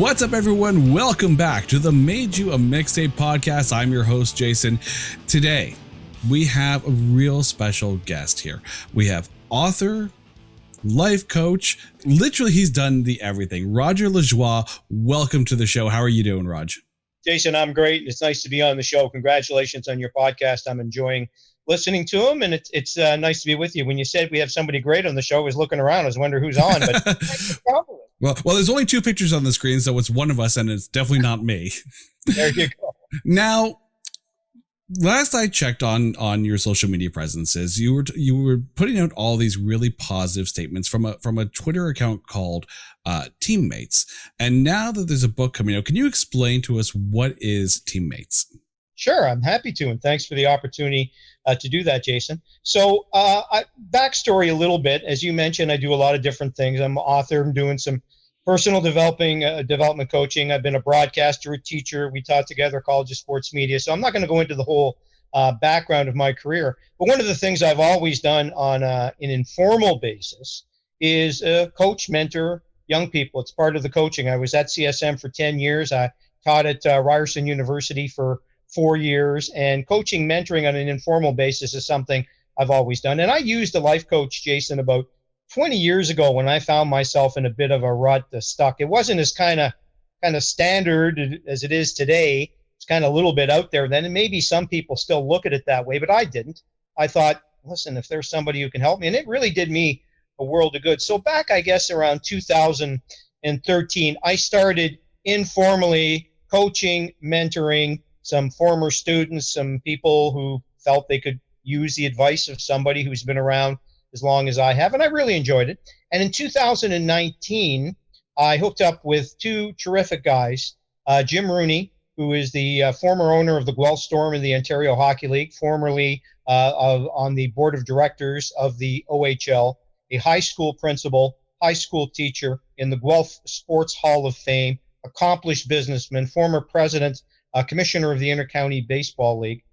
What's up, everyone? Welcome back to the Made You a Mixtape podcast. I'm your host, Jason. Today, we have a real special guest here. We have author, life coach. Literally, he's done the everything. Roger Lajoie, welcome to the show. How are you doing, Raj? Jason, I'm great. It's nice to be on the show. Congratulations on your podcast. I'm enjoying listening to them, and it's nice to be with you. When you said we have somebody great on the show, I was looking around. I was wondering who's on, but thanks for complimenting. Well, there's only two pictures on the screen, so it's one of us, and it's definitely not me. There you go. Now, last I checked on your social media presences, you were putting out all these really positive statements from a Twitter account called Teammates. And now that there's a book coming out, can you explain to us what is Teammates? Sure, I'm happy to, and thanks for the opportunity to do that, Jason. So, backstory a little bit. As you mentioned, I do a lot of different things. I'm an author. I'm doing some personal development coaching. I've been a broadcaster, a teacher. We taught together college of sports media. So I'm not going to go into the whole background of my career. But one of the things I've always done on an informal basis is coach, mentor young people. It's part of the coaching. I was at CSM for 10 years. I taught at Ryerson University for 4 years, and coaching, mentoring on an informal basis is something I've always done. And I used a life coach, Jason, about 20 years ago when I found myself in a bit of a rut, stuck. It wasn't as kind of standard as it is today. It's kind of a little bit out there then, and maybe some people still look at it that way, but I didn't. I thought, listen, if there's somebody who can help me, and it really did me a world of good. So back, I guess, around 2013, I started informally coaching, mentoring some former students, some people who felt they could use the advice of somebody who's been around as long as I have, and I really enjoyed it. And in 2019, I hooked up with two terrific guys, Jim Rooney, who is the former owner of the Guelph Storm in the Ontario Hockey League, formerly on the board of directors of the OHL, a high school principal, high school teacher in the Guelph Sports Hall of Fame, accomplished businessman, former president, commissioner of the Intercounty Baseball League,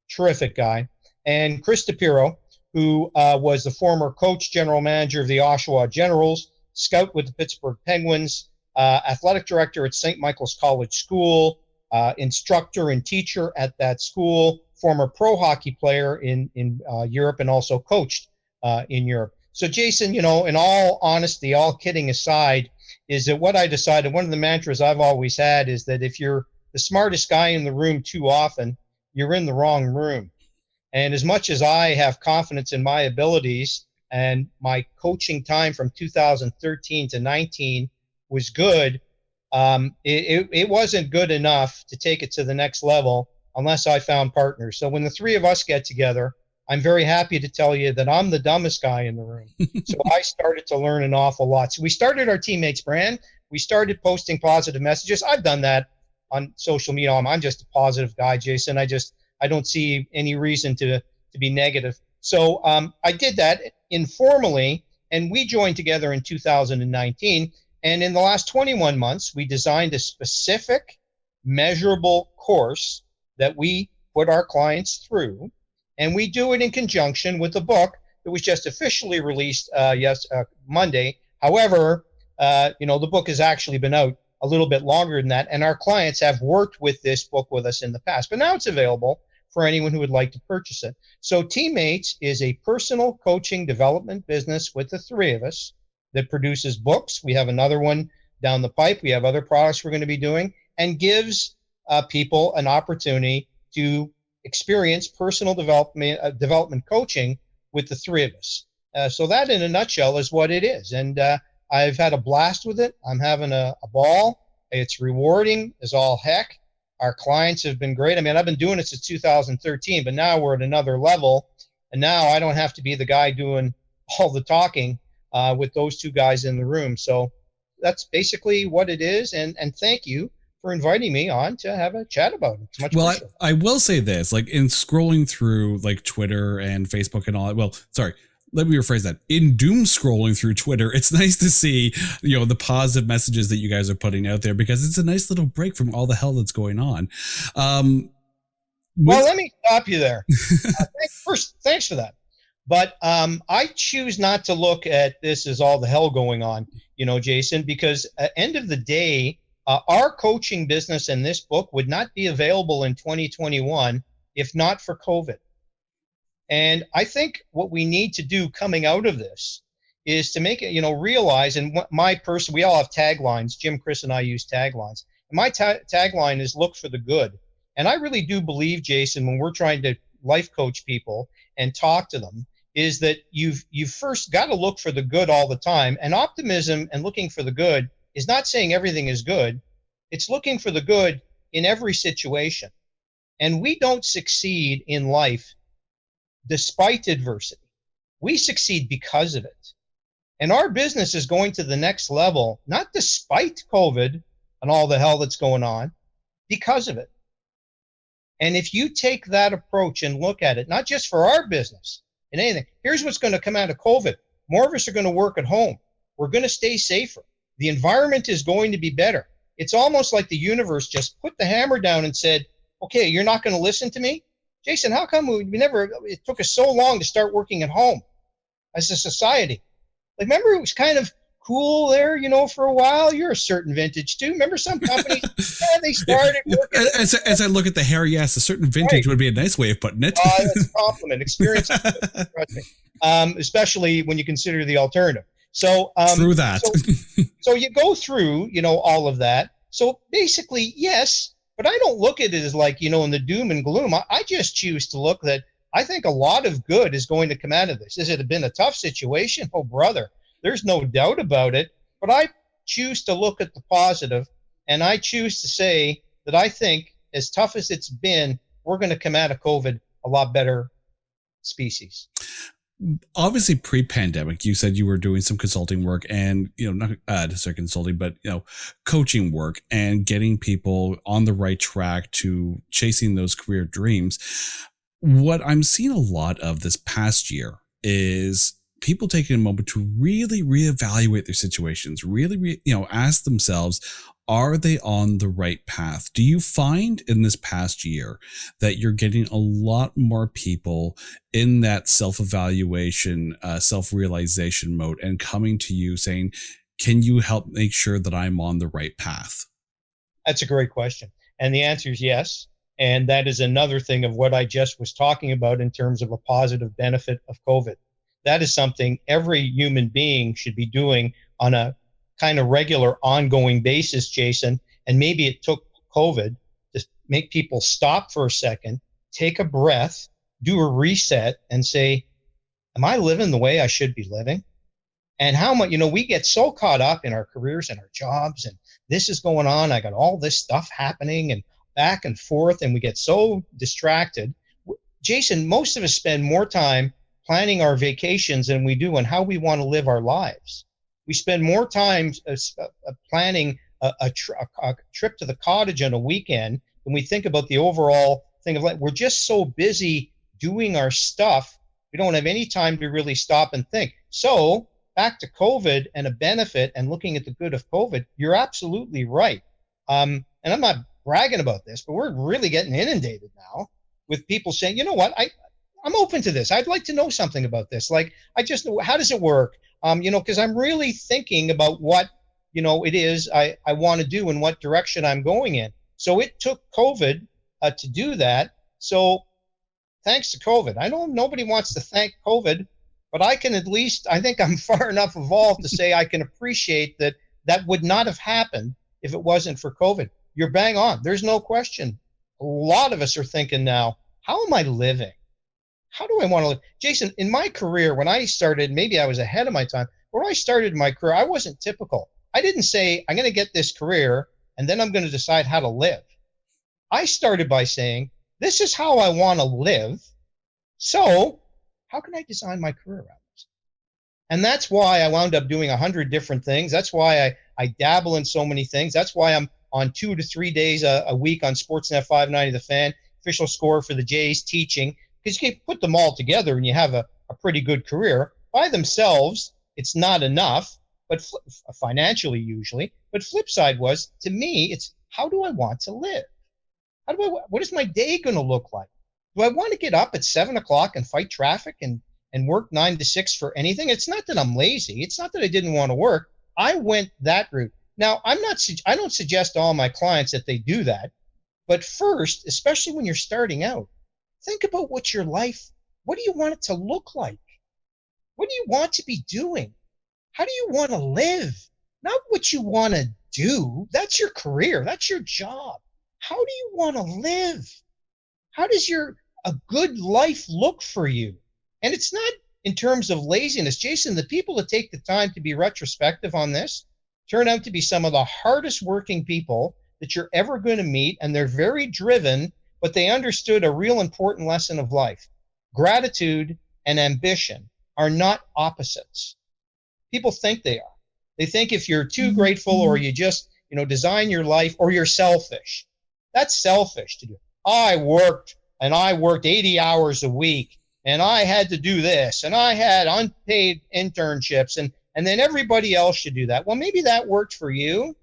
terrific guy. And Chris DePiro, who was the former coach, general manager of the Oshawa Generals, scout with the Pittsburgh Penguins, athletic director at St. Michael's College School, instructor and teacher at that school, former pro hockey player in Europe, and also coached in Europe. So, Jason, in all honesty, all kidding aside, is that what I decided, one of the mantras I've always had is that if you're the smartest guy in the room too often, you're in the wrong room. And as much as I have confidence in my abilities, and my coaching time from 2013 to 19 was good, it wasn't good enough to take it to the next level unless I found partners. So when the three of us get together, I'm very happy to tell you that I'm the dumbest guy in the room. So I started to learn an awful lot. So we started our Teammates brand. We started posting positive messages. I've done that on social media. I'm just a positive guy, Jason. I don't see any reason to be negative. So I did that informally, and we joined together in 2019. And in the last 21 months, we designed a specific, measurable course that we put our clients through. And we do it in conjunction with the book that was just officially released Monday. However, the book has actually been out a little bit longer than that, and our clients have worked with this book with us in the past. But now it's available for anyone who would like to purchase it. So Teammates is a personal coaching development business with the three of us that produces books. We have another one down the pipe. We have other products we're going to be doing, and gives people an opportunity to experience personal development coaching with the three of us. So that, in a nutshell, is what it is. And I've had a blast with it. I'm having a ball. It's rewarding as all heck. Our clients have been great. I mean, I've been doing it since 2013, but now we're at another level. And now I don't have to be the guy doing all the talking with those two guys in the room. So that's basically what it is. And thank you for inviting me on to have a chat about it. It's much well, I will say this, like in scrolling through like Twitter and Facebook and all that. Well, sorry. Let me rephrase that. In doom scrolling through Twitter, it's nice to see, the positive messages that you guys are putting out there, because it's a nice little break from all the hell that's going on. Well, let me stop you there. Thanks for that. But I choose not to look at this as all the hell going on, Jason, because at the end of the day, Our coaching business and this book would not be available in 2021 if not for COVID. And I think what we need to do coming out of this is to make it, realize, and we all have taglines. Jim, Chris, and I use taglines. And my tagline is look for the good. And I really do believe, Jason, when we're trying to life coach people and talk to them, is that you've first got to look for the good all the time. And optimism and looking for the good is not saying everything is good. It's looking for the good in every situation. And we don't succeed in life despite adversity. We succeed because of it. And our business is going to the next level, not despite COVID and all the hell that's going on, because of it. And if you take that approach and look at it, not just for our business and anything, here's what's going to come out of COVID. More of us are going to work at home. We're going to stay safer. The environment is going to be better. It's almost like the universe just put the hammer down and said, okay, you're not going to listen to me? Jason, how come it took us so long to start working at home as a society? Like, remember it was kind of cool there, for a while. You're a certain vintage too. Remember some companies, they started working. As I look at the hair, yes, a certain vintage would be a nice way of putting it. That's a compliment. Experience, trust me. Especially when you consider the alternative. So through that. So you go through, all of that. So basically, yes, but I don't look at it as like, in the doom and gloom. I just choose to look that I think a lot of good is going to come out of this. Has it been a tough situation? Oh, brother, there's no doubt about it. But I choose to look at the positive, and I choose to say that I think as tough as it's been, we're going to come out of COVID a lot better species. Obviously, pre-pandemic, you said you were doing some consulting work and, not necessarily consulting, but, coaching work and getting people on the right track to chasing those career dreams. What I'm seeing a lot of this past year is people taking a moment to really reevaluate their situations, really, ask themselves, are they on the right path? Do you find in this past year that you're getting a lot more people in that self-evaluation, self-realization mode and coming to you saying, can you help make sure that I'm on the right path? That's a great question. And the answer is yes. And that is another thing of what I just was talking about in terms of a positive benefit of COVID. That is something every human being should be doing on a kind of regular ongoing basis, Jason. And maybe it took COVID to make people stop for a second, take a breath, do a reset and say, am I living the way I should be living? And how much, we get so caught up in our careers and our jobs and this is going on. I got all this stuff happening and back and forth, and we get so distracted. Jason, most of us spend more time planning our vacations than we do on how we want to live our lives. We spend more time planning a trip to the cottage on a weekend than we think about the overall thing of life. We're just so busy doing our stuff, we don't have any time to really stop and think. So back to COVID and a benefit and looking at the good of COVID, you're absolutely right. And I'm not bragging about this, but we're really getting inundated now with people saying, you know what, I'm open to this. I'd like to know something about this. Like, how does it work? Because I'm really thinking about what, it is I want to do and what direction I'm going in. So it took COVID to do that. So thanks to COVID. I know nobody wants to thank COVID, but I can at least, I think I'm far enough evolved to say I can appreciate that would not have happened if it wasn't for COVID. You're bang on. There's no question. A lot of us are thinking now, how am I living? How do I want to live? Jason, in my career, when I started, maybe I was ahead of my time. When I started my career, I wasn't typical. I didn't say, I'm going to get this career, and then I'm going to decide how to live. I started by saying, this is how I want to live. So how can I design my career around this? And that's why I wound up doing 100 different things. That's why I dabble in so many things. That's why I'm on 2 to 3 days a week on Sportsnet 590 The Fan, official score for the Jays, teaching, because you can put them all together and you have a pretty good career. By themselves, it's not enough, but financially usually. But flip side was, to me, it's how do I want to live? What is my day going to look like? Do I want to get up at 7 o'clock and fight traffic and work 9 to 6 for anything? It's not that I'm lazy. It's not that I didn't want to work. I went that route. Now, I don't suggest to all my clients that they do that. But first, especially when you're starting out, think about what do you want it to look like? What do you want to be doing? How do you want to live? Not what you want to do. That's your career. That's your job. How do you want to live? How does a good life look for you? And it's not in terms of laziness. Jason, the people that take the time to be retrospective on this turn out to be some of the hardest working people that you're ever going to meet. And they're very driven, but they understood a real important lesson of life. Gratitude and ambition are not opposites. People think they are. They think if you're too grateful or you just, design your life, or you're selfish. That's selfish to do. I worked 80 hours a week, and I had to do this, and I had unpaid internships, and then everybody else should do that. Well, maybe that worked for you,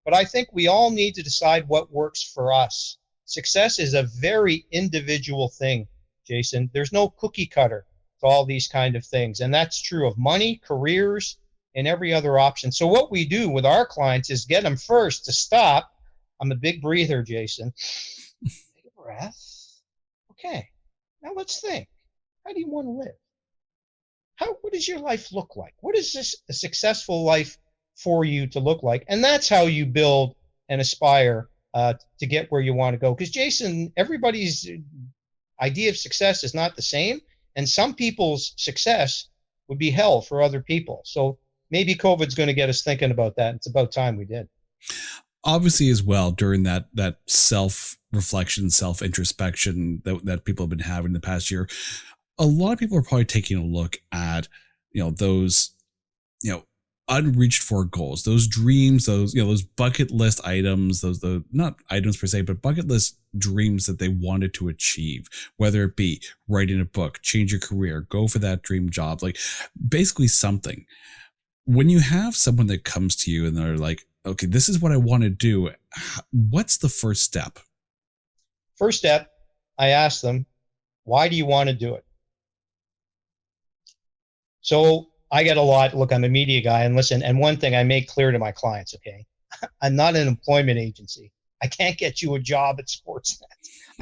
but I think we all need to decide what works for us. Success is a very individual thing, Jason. There's no cookie cutter to all these kind of things, and that's true of money, careers, and every other option. So what we do with our clients is get them first to stop. I'm a big breather, Jason. Take a breath. Okay, now let's think. How do you want to live? What does your life look like? What is a successful life for you to look like? And that's how you build and aspire to get where you want to go. Because, Jason, everybody's idea of success is not the same. And some people's success would be hell for other people. So maybe COVID's going to get us thinking about that. It's about time we did. Obviously, as well, during that self-reflection, self-introspection that people have been having the past year, a lot of people are probably taking a look at, those, unreached for goals, those dreams, those bucket list items, those not items per se, but bucket list dreams that they wanted to achieve, whether it be writing a book, change your career, go for that dream job, like basically something. When you have someone that comes to you and they're like, okay, this is what I want to do, what's the first step? First step, I ask them, why do you want to do it? So I get a lot, look, I'm a media guy, and listen, and one thing I make clear to my clients, okay, I'm not an employment agency. I can't get you a job at Sportsnet.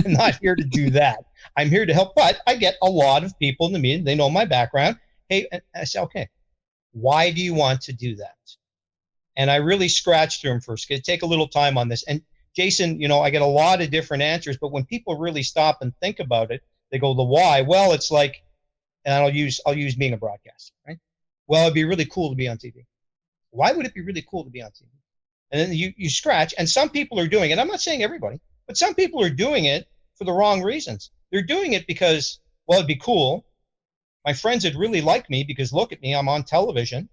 I'm not here to do that. I'm here to help, but I get a lot of people in the meeting, they know my background. Hey, and I say, okay, why do you want to do that? And I really scratch through them first. Take a little time on this. And Jason, I get a lot of different answers, but when people really stop and think about it, they go, the why. Well, it's like, and I'll use being a broadcaster, right? Well, it'd be really cool to be on TV. Why would it be really cool to be on TV? And then you scratch, and some people are doing it. I'm not saying everybody, but some people are doing it for the wrong reasons. They're doing it because, well, it'd be cool. My friends would really like me because look at me, I'm on television.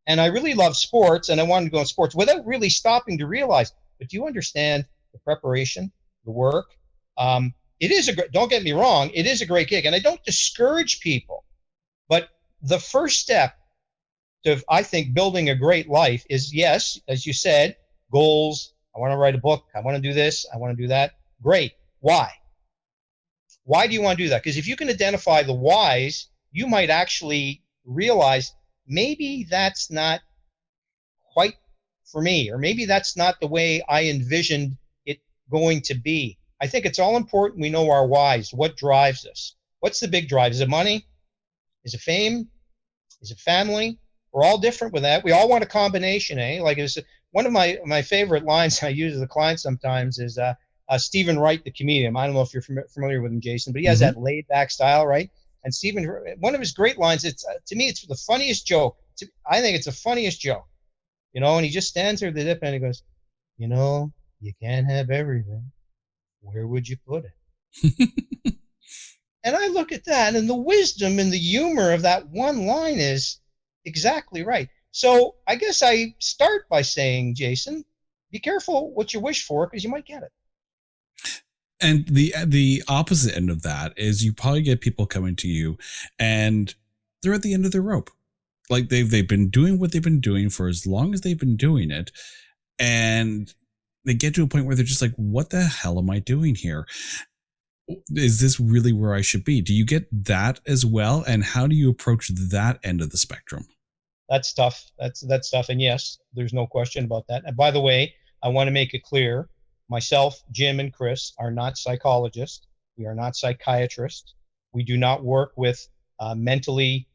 And I really love sports, and I wanted to go in sports without really stopping to realize, but do you understand the preparation, the work? It is don't get me wrong, it is a great gig. And I don't discourage people, but the first step to, I think, building a great life is, yes, as you said, goals. I want to write a book. I want to do this. I want to do that. Great. Why? Why do you want to do that? Because if you can identify the whys, you might actually realize maybe that's not quite for me, or maybe that's not the way I envisioned it going to be. I think it's all important we know our whys, what drives us. What's the big drive? Is it money? Is it fame? Is it family? We're all different with that. We all want a combination, eh? Like, it's one of my favorite lines I use with the clients sometimes is Stephen Wright, the comedian. I don't know if you're familiar with him, Jason, but he has that laid-back style, right? And Stephen, one of his great lines, it's to me, it's the funniest joke. I think it's the funniest joke, and he just stands there at the dip and he goes, you can't have everything. Where would you put it? And I look at that, and the wisdom and the humor of that one line is exactly right. So I guess I start by saying, Jason, be careful what you wish for, because you might get it. And the opposite end of that is you probably get people coming to you and they're at the end of their rope. Like they've been doing what they've been doing for as long as they've been doing it. And they get to a point where they're just like, what the hell am I doing here? Is this really where I should be? Do you get that as well? And how do you approach that end of the spectrum? That's tough. That's tough. And yes, there's no question about that. And by the way, I want to make it clear, myself, Jim, and Chris are not psychologists. We are not psychiatrists. We do not work with mentally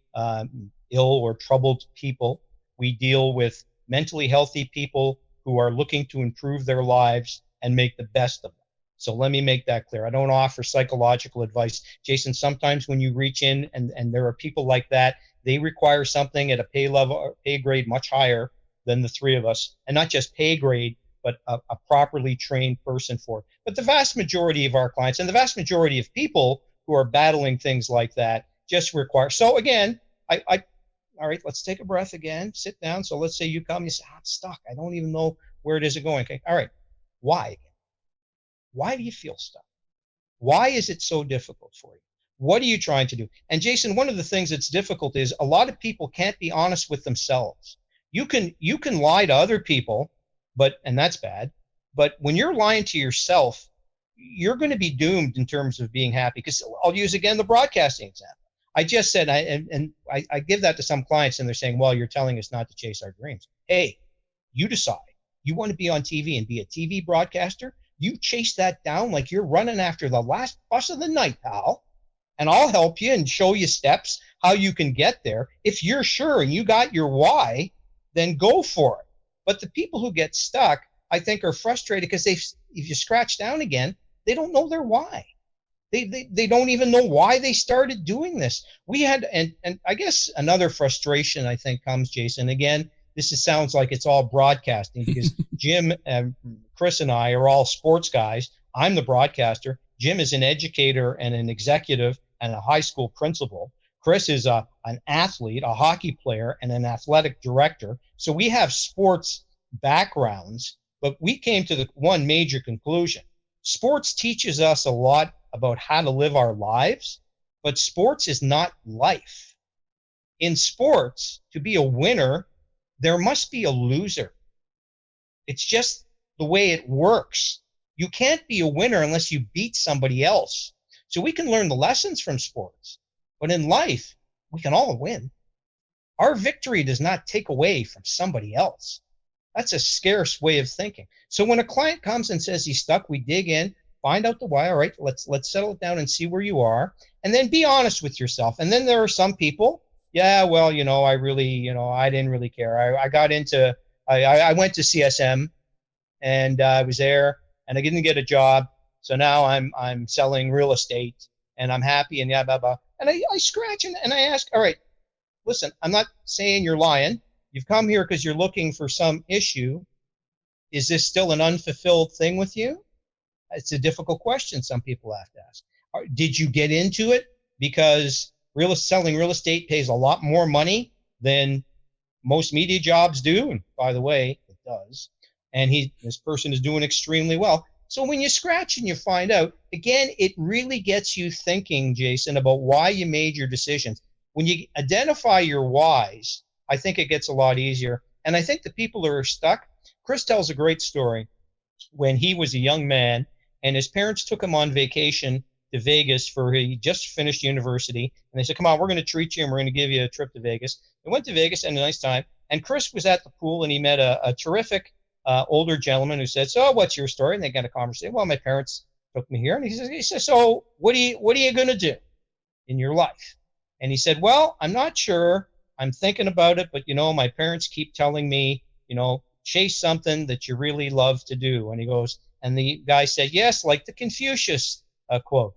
ill or troubled people. We deal with mentally healthy people who are looking to improve their lives and make the best of them. So let me make that clear. I don't offer psychological advice. Jason, sometimes when you reach in and there are people like that, they require something at a pay level or pay grade much higher than the three of us, and not just pay grade, but a properly trained person for it. But the vast majority of our clients and the vast majority of people who are battling things like that just require. So again, all right, let's take a breath again, sit down. So let's say you come, you say, I'm stuck. I don't even know where it is going. Okay. All right. Why? Why do you feel stuck? Why is it so difficult for you? What are you trying to do? And Jason, one of the things that's difficult is a lot of people can't be honest with themselves. You can lie to other people, and that's bad. But when you're lying to yourself, you're going to be doomed in terms of being happy. Because I'll use again the broadcasting example. I just said, I give that to some clients, and they're saying, well, you're telling us not to chase our dreams. Hey, you decide. You want to be on TV and be a TV broadcaster? You chase that down like you're running after the last bus of the night, pal. And I'll help you and show you steps how you can get there. If you're sure and you got your why, then go for it. But the people who get stuck, I think, are frustrated because if you scratch down again, they don't know their why. They don't even know why they started doing this. We had, and I guess another frustration I think comes, Jason, again, sounds like it's all broadcasting because Jim and Chris and I are all sports guys. I'm the broadcaster. Jim is an educator and an executive and a high school principal. Chris is an athlete, a hockey player, and an athletic director. So we have sports backgrounds, but we came to the one major conclusion. Sports teaches us a lot about how to live our lives, but sports is not life. In sports, to be a winner, there must be a loser. It's just the way it works. You can't be a winner unless you beat somebody else. So we can learn the lessons from sports, but in life, we can all win. Our victory does not take away from somebody else. That's a scarce way of thinking. So when a client comes and says he's stuck, we dig in, find out the why. All right, let's settle it down and see where you are, and then be honest with yourself. And then there are some people, yeah, well, I really, I didn't really care. I went to CSM, and I was there, and I didn't get a job. So now I'm selling real estate, and I'm happy, and yeah, blah, blah. And I scratch and I ask, all right, listen, I'm not saying you're lying. You've come here because you're looking for some issue. Is this still an unfulfilled thing with you? It's a difficult question some people have to ask. Did you get into it because selling real estate pays a lot more money than most media jobs do? And by the way, it does. And this person is doing extremely well. So when you scratch and you find out, again, it really gets you thinking, Jason, about why you made your decisions. When you identify your whys, I think it gets a lot easier. And I think the people who are stuck, Chris tells a great story when he was a young man and his parents took him on vacation to Vegas he just finished university. And they said, come on, we're going to treat you and we're going to give you a trip to Vegas. They went to Vegas and a nice time. And Chris was at the pool and he met a terrific older gentleman who said, so what's your story? And they got a conversation. Well, my parents took me here. And he says, so what are you going to do in your life? And he said, well, I'm not sure. I'm thinking about it, but my parents keep telling me, chase something that you really love to do. And he goes, and the guy said, yes, like the Confucius quote,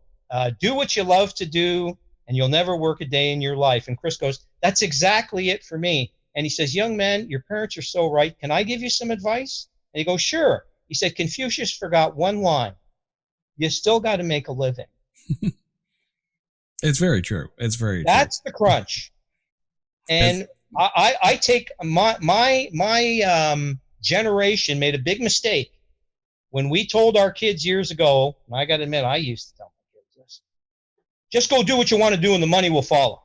do what you love to do and you'll never work a day in your life. And Chris goes, that's exactly it for me. And he says, young man, your parents are so right. Can I give you some advice? And he goes, sure. He said, Confucius forgot one line. You still got to make a living. It's very true. It's very That's true. The crunch. And I take my generation made a big mistake when we told our kids years ago, and I got to admit, I used to tell my kids this, just go do what you want to do and the money will follow.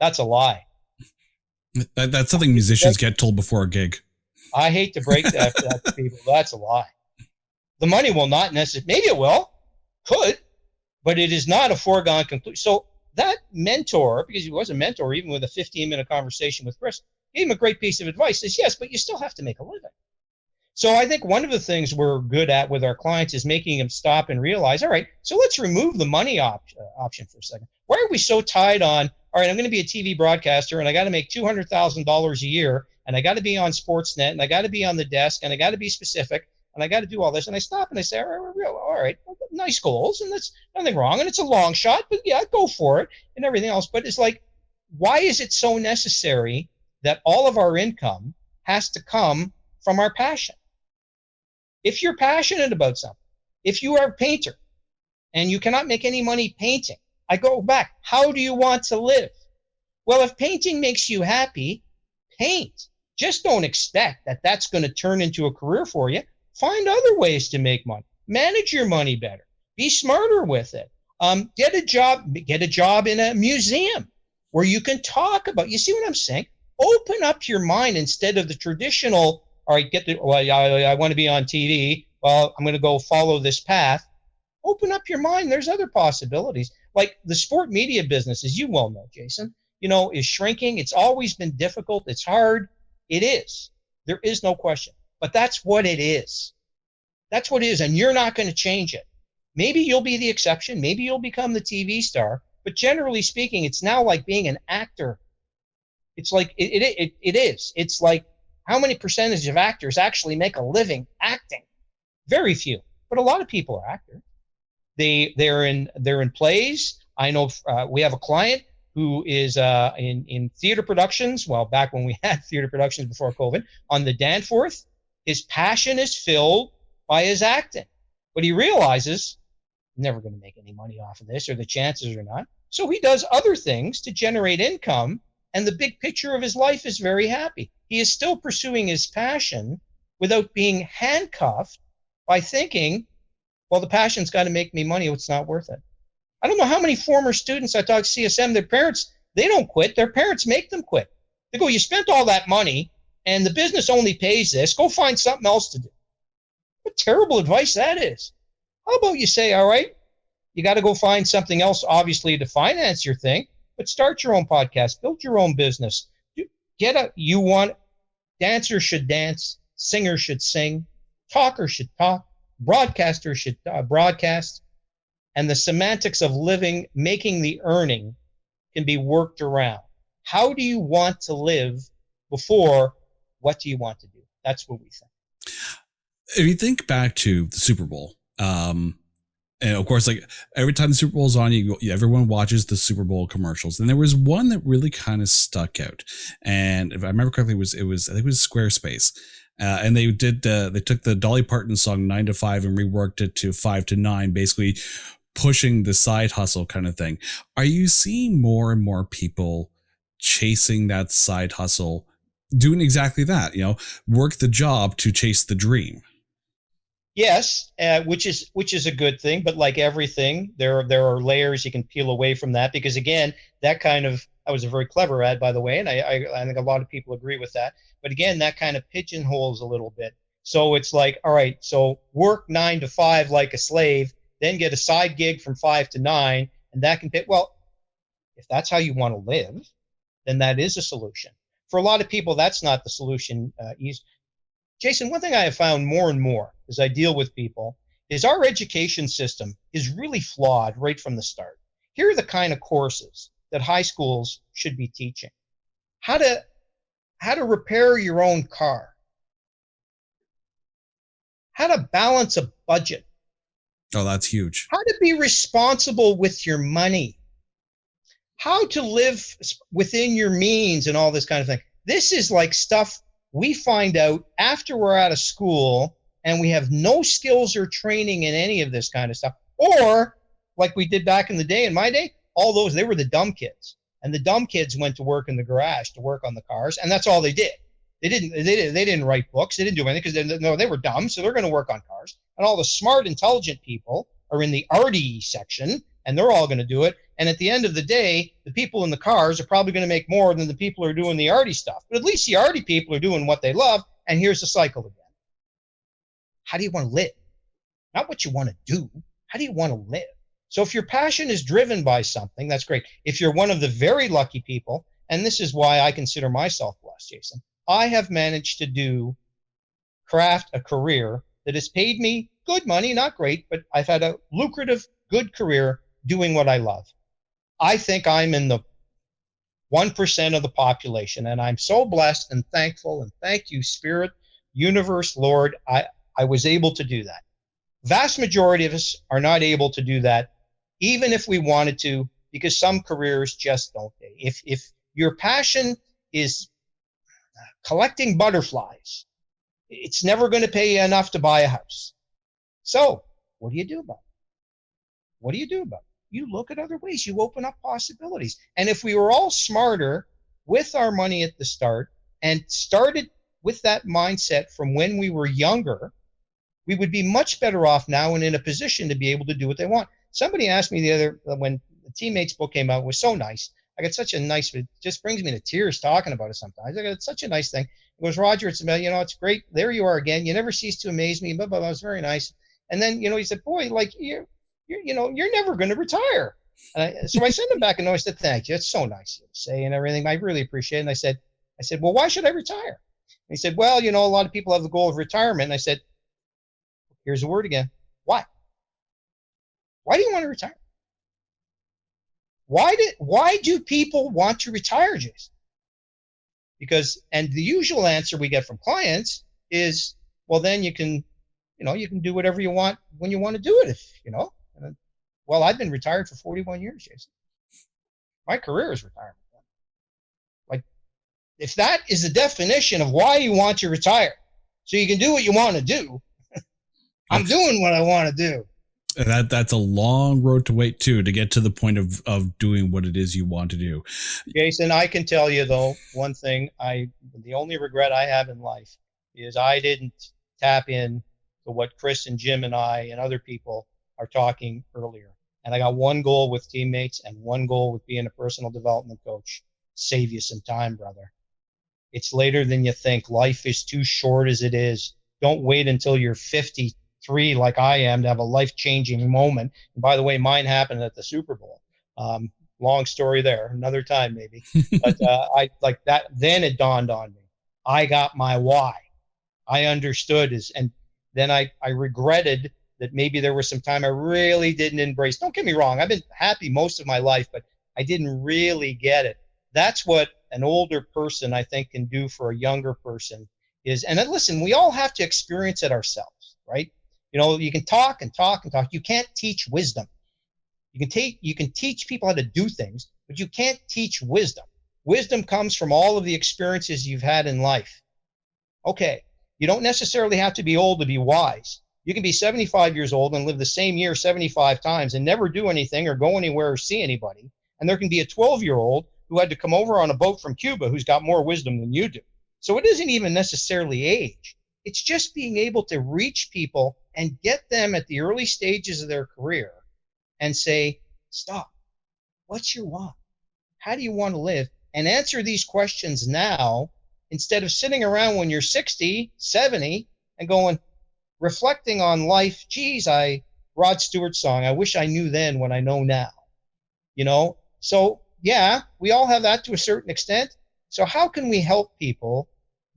That's a lie. That's something musicians get told before a gig. I hate to break that to people. That's a lie. The money will not necessarily, maybe it will, could, but it is not a foregone conclusion. So that mentor, because he was a mentor, even with a 15-minute conversation with Chris, gave him a great piece of advice. Says, yes, but you still have to make a living. So I think one of the things we're good at with our clients is making them stop and realize, all right, so let's remove the money option for a second. Why are we so tied on, all right, I'm going to be a TV broadcaster and I got to make $200,000 a year and I got to be on Sportsnet and I got to be on the desk and I got to be specific and I got to do all this. And I stop and I say, all right, nice goals and that's nothing wrong. And it's a long shot, but yeah, go for it and everything else. But it's like, why is it so necessary that all of our income has to come from our passion? If you're passionate about something, if you are a painter and you cannot make any money painting, I go back, how do you want to live? Well, if painting makes you happy, paint. Just don't expect that that's going to turn into a career for you. Find other ways to make money. Manage your money better. Be smarter with it. Get a job in a museum where you can talk about, you see what I'm saying? Open up your mind instead of the traditional, all right, I want to be on TV. Well, I'm going to go follow this path. Open up your mind. There's other possibilities. Like the sport media business, as you well know, Jason, is shrinking. It's always been difficult. It's hard. It is. There is no question. But that's what it is. That's what it is. And you're not going to change it. Maybe you'll be the exception. Maybe you'll become the TV star. But generally speaking, it's now like being an actor. It's like it is. It's like, how many percentage of actors actually make a living acting? Very few, but a lot of people are actors. They're in plays. I know we have a client who is in theater productions. Well, back when we had theater productions before COVID, on the Danforth, his passion is filled by his acting, but he realizes never going to make any money off of this, or the chances are not. So he does other things to generate income, and the big picture of his life is very happy. He is still pursuing his passion without being handcuffed by thinking, well, the passion's got to make me money. It's not worth it. I don't know how many former students I talk to CSM, their parents, they don't quit. Their parents make them quit. They go, you spent all that money and the business only pays this. Go find something else to do. What terrible advice that is. How about you say, all right, you got to go find something else, obviously, to finance your thing, but start your own podcast, build your own business. Dancers should dance, singers should sing, talkers should talk, broadcasters should broadcast, and the semantics of living, making the earning can be worked around. How do you want to live before what do you want to do? That's what we think. If you think back to the Super Bowl, and of course, like every time the Super Bowl is on, everyone watches the Super Bowl commercials. And there was one that really kind of stuck out. And if I remember correctly, I think it was Squarespace. And they took the Dolly Parton song 9 to 5 and reworked it to 5 to 9, basically pushing the side hustle kind of thing. Are you seeing more and more people chasing that side hustle, doing exactly that, work the job to chase the dream? Yes, which is a good thing, but like everything, there are layers you can peel away from that, because again, that was a very clever ad, by the way, and I think a lot of people agree with that. But again, that kind of pigeonholes a little bit. So it's like, all right, so work 9 to 5 like a slave, then get a side gig from 5 to 9, and that can fit. Well, if that's how you want to live, then that is a solution. For a lot of people, that's not the solution. Jason, one thing I have found more and more as I deal with people is our education system is really flawed right from the start. Here are the kind of courses that high schools should be teaching. How to repair your own car. How to balance a budget. Oh, that's huge. How to be responsible with your money. How to live within your means and all this kind of thing. This is like stuff we find out after we're out of school and we have no skills or training in any of this kind of stuff. Or like we did back in the day, in my day, they were the dumb kids. And the dumb kids went to work in the garage to work on the cars, and that's all they did. They didn't write books. They didn't do anything because they were dumb, so they're going to work on cars. And all the smart, intelligent people are in the arty section, and they're all going to do it. And at the end of the day, the people in the cars are probably going to make more than the people who are doing the arty stuff. But at least the arty people are doing what they love, and here's the cycle again. How do you want to live? Not what you want to do. How do you want to live? So if your passion is driven by something, that's great. If you're one of the very lucky people, and this is why I consider myself blessed, Jason, I have managed to craft a career that has paid me good money, not great, but I've had a lucrative, good career doing what I love. I think I'm in the 1% of the population, and I'm so blessed and thankful, and thank you, Spirit, Universe, Lord, I was able to do that. Vast majority of us are not able to do that, even if we wanted to, because some careers just don't pay. If your passion is collecting butterflies, it's never going to pay you enough to buy a house. So what do you do about it? What do you do about it? You look at other ways. You open up possibilities. And if we were all smarter with our money at the start and started with that mindset from when we were younger, we would be much better off now and in a position to be able to do what they want. Somebody asked me when the Teammates book came out, it was so nice. I got such a nice, it just brings me to tears talking about it sometimes. I got such a nice thing. It goes, Roger, it's about, it's great. There you are again. You never cease to amaze me. Blah, blah, blah. It was very nice. And then, he said, boy, like you're never going to retire. So I sent him back a note. I said, thank you. It's so nice to say and everything. I really appreciate it. And I said, well, why should I retire? And he said, well, a lot of people have the goal of retirement. And I said, here's the word again. Why? Why do you want to retire? Why do people want to retire, Jason? Because, and the usual answer we get from clients is, well, then you can do whatever you want when you want to do it. Well, I've been retired for 41 years, Jason. My career is retirement. Like, if that is the definition of why you want to retire, so you can do what you want to do, I'm doing what I want to do. That's a long road to wait to get to the point of doing what it is you want to do. Jason, I can tell you though, one thing, the only regret I have in life is I didn't tap in to what Chris and Jim and I and other people are talking earlier. And I got one goal with Teammates and one goal with being a personal development coach. Save you some time, brother. It's later than you think. Life is too short as it is. Don't wait until you're 53 like I am to have a life-changing moment. And by the way, mine happened at the Super Bowl. Long story there, another time maybe. But I like that. Then it dawned on me. I got my why. I understood and then I regretted that maybe there was some time I really didn't embrace. Don't get me wrong. I've been happy most of my life, but I didn't really get it. That's what an older person, I think, can do for a younger person is, and then listen, we all have to experience it ourselves, right? You can talk and talk and talk. You can't teach wisdom. You can teach people how to do things, but you can't teach wisdom. Wisdom comes from all of the experiences you've had in life. Okay, you don't necessarily have to be old to be wise. You can be 75 years old and live the same year 75 times and never do anything or go anywhere or see anybody. And there can be a 12-year-old who had to come over on a boat from Cuba who's got more wisdom than you do. So it isn't even necessarily age. It's just being able to reach people and get them at the early stages of their career and say, stop. What's your why? How do you want to live? And answer these questions now instead of sitting around when you're 60, 70 and going, reflecting on life. Geez, Rod Stewart's song, I wish I knew then what I know now. So yeah, we all have that to a certain extent. So how can we help people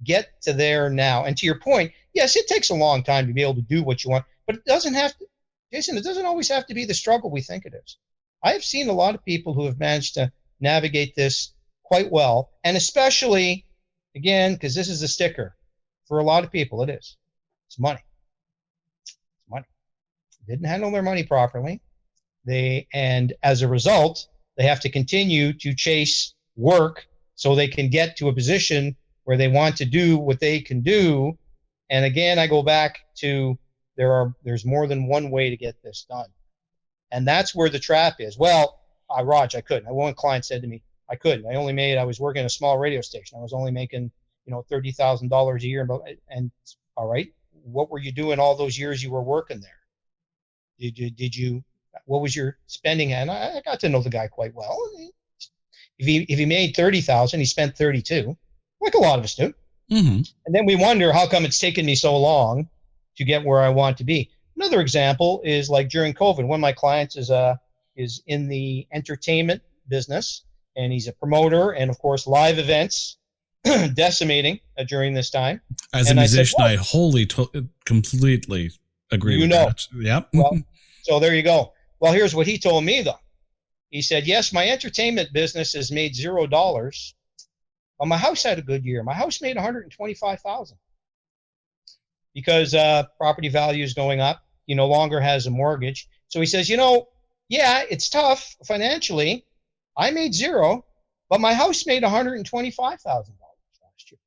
get to there now? And to your point, yes, it takes a long time to be able to do what you want, but it doesn't have to, Jason, it doesn't always have to be the struggle we think it is. I have seen a lot of people who have managed to navigate this quite well. And especially, again, because this is a sticker, for a lot of people, it is. It's money. Didn't handle their money properly. And as a result, they have to continue to chase work so they can get to a position where they want to do what they can do. And again, I go back to there's more than one way to get this done. And that's where the trap is. Well, Raj, I couldn't. One client said to me, I couldn't. I was working at a small radio station. I was only making, $30,000 a year. And all right, what were you doing all those years you were working there? What was your spending? And I got to know the guy quite well. If he made 30,000, he spent 32, like a lot of us do. Mm-hmm. And then we wonder how come it's taken me so long to get where I want to be. Another example is like during COVID. One of my clients is in the entertainment business, and he's a promoter, and of course live events decimating during this time. As a musician, I wholly, completely agree with that. Yep. Well, so there you go. Well, here's what he told me though. He said, yes, my entertainment business has made $0, but my house had a good year. My house made $125,000 because property value is going up. He no longer has a mortgage. So he says, yeah, it's tough financially. I made 0, but my house made $125,000 last year.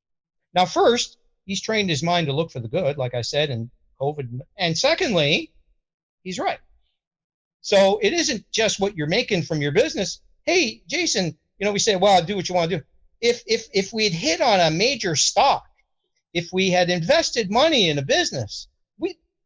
Now, first, he's trained his mind to look for the good, like I said, in COVID. And secondly, he's right. So it isn't just what you're making from your business. Hey, Jason, we say, well, do what you want to do. If we had hit on a major stock, if we had invested money in a business,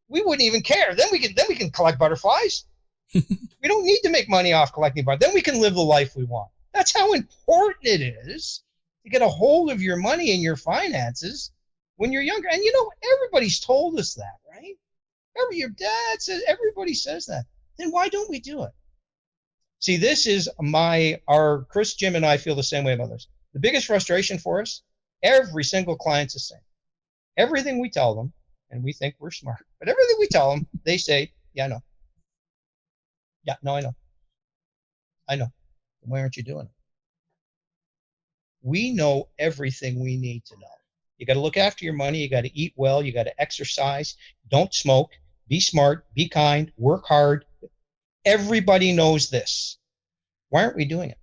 we wouldn't even care. Then we can collect butterflies. We don't need to make money off collecting butterflies. Then we can live the life we want. That's how important it is to get a hold of your money and your finances when you're younger. And everybody's told us that, right? Your dad says, everybody says that. Then why don't we do it? See, this is our Chris, Jim, and I feel the same way about this. The biggest frustration for us, every single client's the same. Everything we tell them, and we think we're smart, but everything we tell them, they say, yeah, I know. Yeah, no, I know. I know. Why aren't you doing it? We know everything we need to know. You got to look after your money. You got to eat well. You got to exercise. Don't smoke. Be smart. Be kind. Work hard. Everybody knows this. Why aren't we doing it?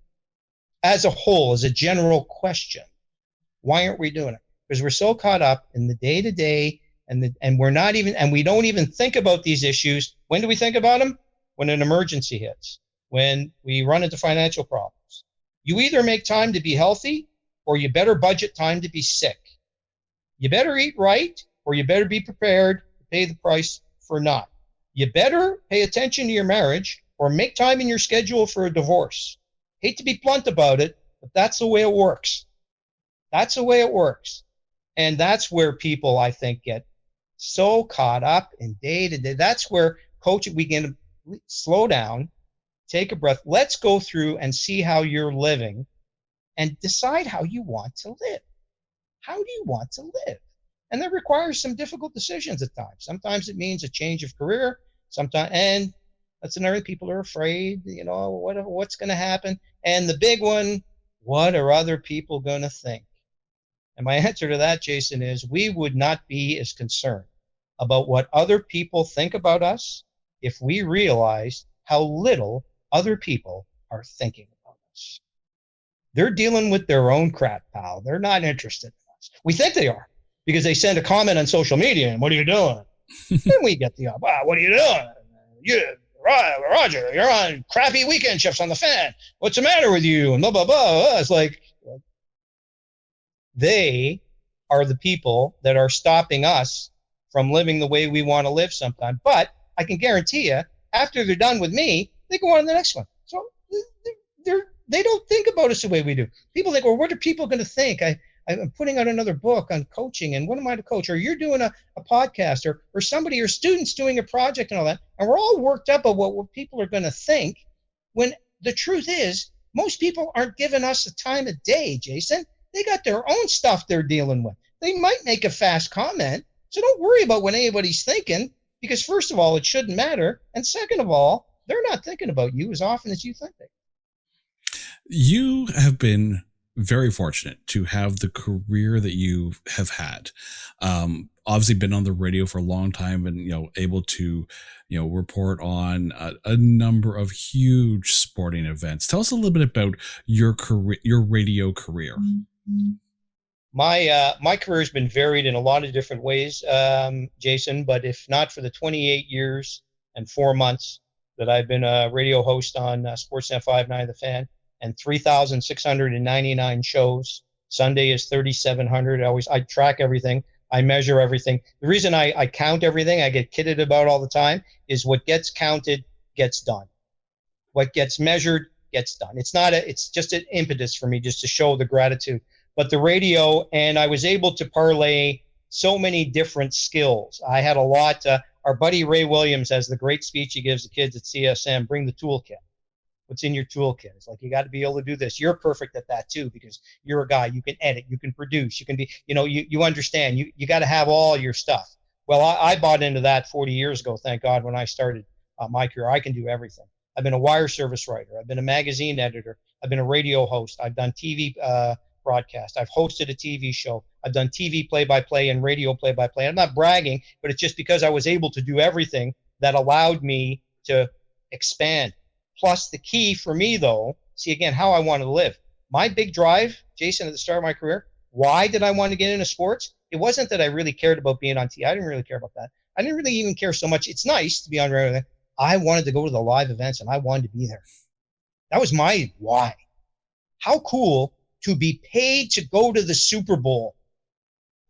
As a whole, as a general question, why aren't we doing it? Because we're so caught up in the day-to-day, and we don't even think about these issues. When do we think about them? When an emergency hits, when we run into financial problems. You either make time to be healthy, or you better budget time to be sick. You better eat right, or you better be prepared to pay the price for not. You better pay attention to your marriage, or make time in your schedule for a divorce. Hate to be blunt about it, but that's the way it works. That's the way it works. And that's where people, I think, get so caught up in day to day. That's where coaching, we can slow down, take a breath. Let's go through and see how you're living and decide how you want to live. How do you want to live? And that requires some difficult decisions at times. Sometimes it means a change of career. And that's another, people are afraid, what's going to happen. And the big one, what are other people going to think? And my answer to that, Jason, is we would not be as concerned about what other people think about us if we realize how little other people are thinking about us. They're dealing with their own crap, pal. They're not interested in us. We think they are because they send a comment on social media and, what are you doing? Then we get the, wow, what are you doing? Roger, you're on crappy weekend shifts on the fan. What's the matter with you? And blah, blah, blah. It's like, they are the people that are stopping us from living the way we want to live sometime. But I can guarantee you, after they're done with me, they go on to the next one. So they don't think about us the way we do. People think, well, what are people going to think? I'm putting out another book on coaching, and what am I to coach? Or you're doing a podcast, or somebody, or students doing a project and all that. And we're all worked up about what people are going to think, when the truth is, most people aren't giving us the time of day, Jason. They got their own stuff they're dealing with. They might make a fast comment, so don't worry about what anybody's thinking, because first of all, it shouldn't matter. And second of all, they're not thinking about you as often as you think they. You have been very fortunate to have the career that you have had. Obviously been on the radio for a long time, and, able to, report on a number of huge sporting events. Tell us a little bit about your career, your radio career. My career has been varied in a lot of different ways, Jason, but if not for the 28 years and 4 months that I've been a radio host on Sportsnet 590 The Fan, and 3,699 shows. Sunday is 3,700. I track everything. I measure everything. The reason I count everything, I get kidded about all the time, is what gets counted gets done. What gets measured gets done. It's just an impetus for me just to show the gratitude. But the radio, and I was able to parlay so many different skills. I had a lot. our buddy Ray Williams has the great speech he gives the kids at CSM, bring the toolkit. What's in your toolkit? It's like, you got to be able to do this. You're perfect at that too, because you're a guy. You can edit, you can produce, you can be, you understand. You got to have all your stuff. Well, I bought into that 40 years ago, thank God, when I started my career. I can do everything. I've been a wire service writer. I've been a magazine editor. I've been a radio host. I've done TV broadcast. I've hosted a TV show. I've done TV play-by-play and radio play-by-play. I'm not bragging, but it's just because I was able to do everything that allowed me to expand. Plus, the key for me, though, see, again, how I wanted to live. My big drive, Jason, at the start of my career, why did I want to get into sports? It wasn't that I really cared about being on TV. I didn't really care about that. I didn't really even care so much. It's nice to be on radio. I wanted to go to the live events, and I wanted to be there. That was my why. How cool to be paid to go to the Super Bowl.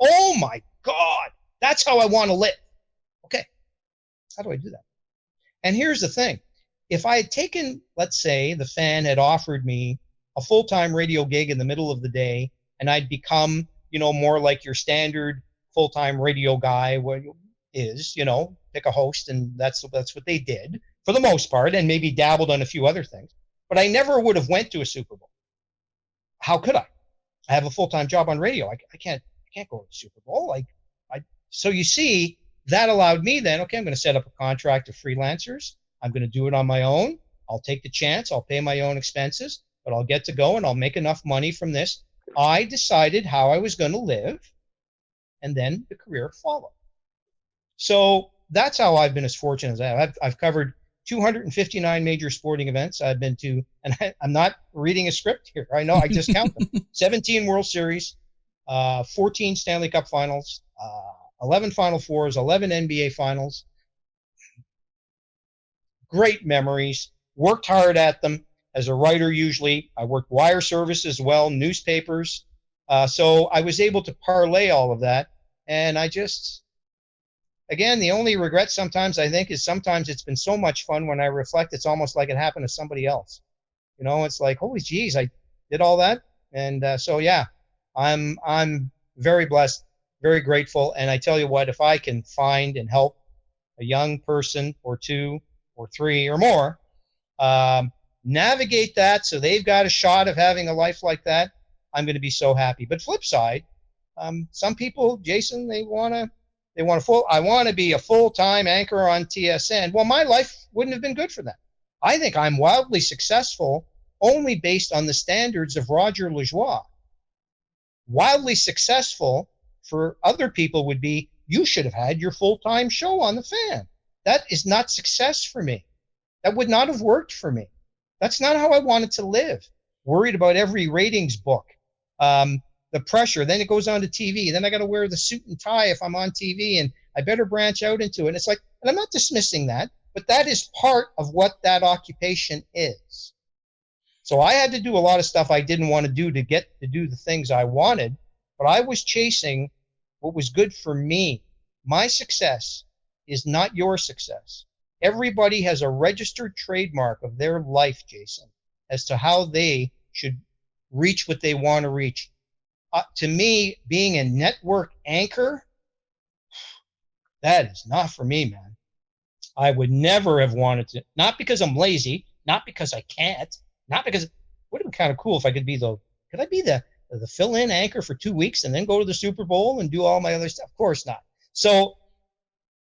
Oh, my God. That's how I want to live. Okay. How do I do that? And here's the thing. If I had taken, let's say, the Fan had offered me a full-time radio gig in the middle of the day, and I'd become, more like your standard full-time radio guy is, pick a host, and that's what they did for the most part, and maybe dabbled on a few other things. But I never would have went to a Super Bowl. How could I? I have a full-time job on radio. I can't go to the Super Bowl. So you see, that allowed me then, okay, I'm going to set up a contract of freelancers. I'm going to do it on my own. I'll take the chance. I'll pay my own expenses, but I'll get to go and I'll make enough money from this. I decided how I was going to live, and then the career followed. So that's how I've been as fortunate as I have. I've covered 259 major sporting events I've been to, and I'm not reading a script here. I know, I just count them. 17 World Series, 14 Stanley Cup Finals, 11 Final Fours, 11 NBA Finals. Great memories, worked hard at them as a writer usually. I worked wire service as well, newspapers. So I was able to parlay all of that. And I just, again, the only regret sometimes I think is sometimes it's been so much fun when I reflect, it's almost like it happened to somebody else. It's like, holy geez, I did all that. And so, yeah, I'm very blessed, very grateful. And I tell you what, if I can find and help a young person or two or three or more navigate that so they've got a shot of having a life like that, I'm going to be so happy. But flip side, some people, Jason, I want to be a full-time anchor on TSN. Well, my life wouldn't have been good for that. I think I'm wildly successful only based on the standards of Roger Lajoie. Wildly successful for other people would be, you should have had your full-time show on the Fan. That is not success for me. That would not have worked for me. That's not how I wanted to live. Worried about every ratings book, the pressure. Then it goes on to TV. Then I got to wear the suit and tie if I'm on TV, and I better branch out into it. And it's like, and I'm not dismissing that, but that is part of what that occupation is. So I had to do a lot of stuff I didn't want to do to get to do the things I wanted, but I was chasing what was good for me. My success is not your success. Everybody has a registered trademark of their life, Jason, as to how they should reach what they want to reach. To me, being a network anchor, that is not for me, man. I would never have wanted to, not because I'm lazy, not because I can't, not because, it would have been kind of cool if I could be the fill-in anchor for 2 weeks and then go to the Super Bowl and do all my other stuff? Of course not. So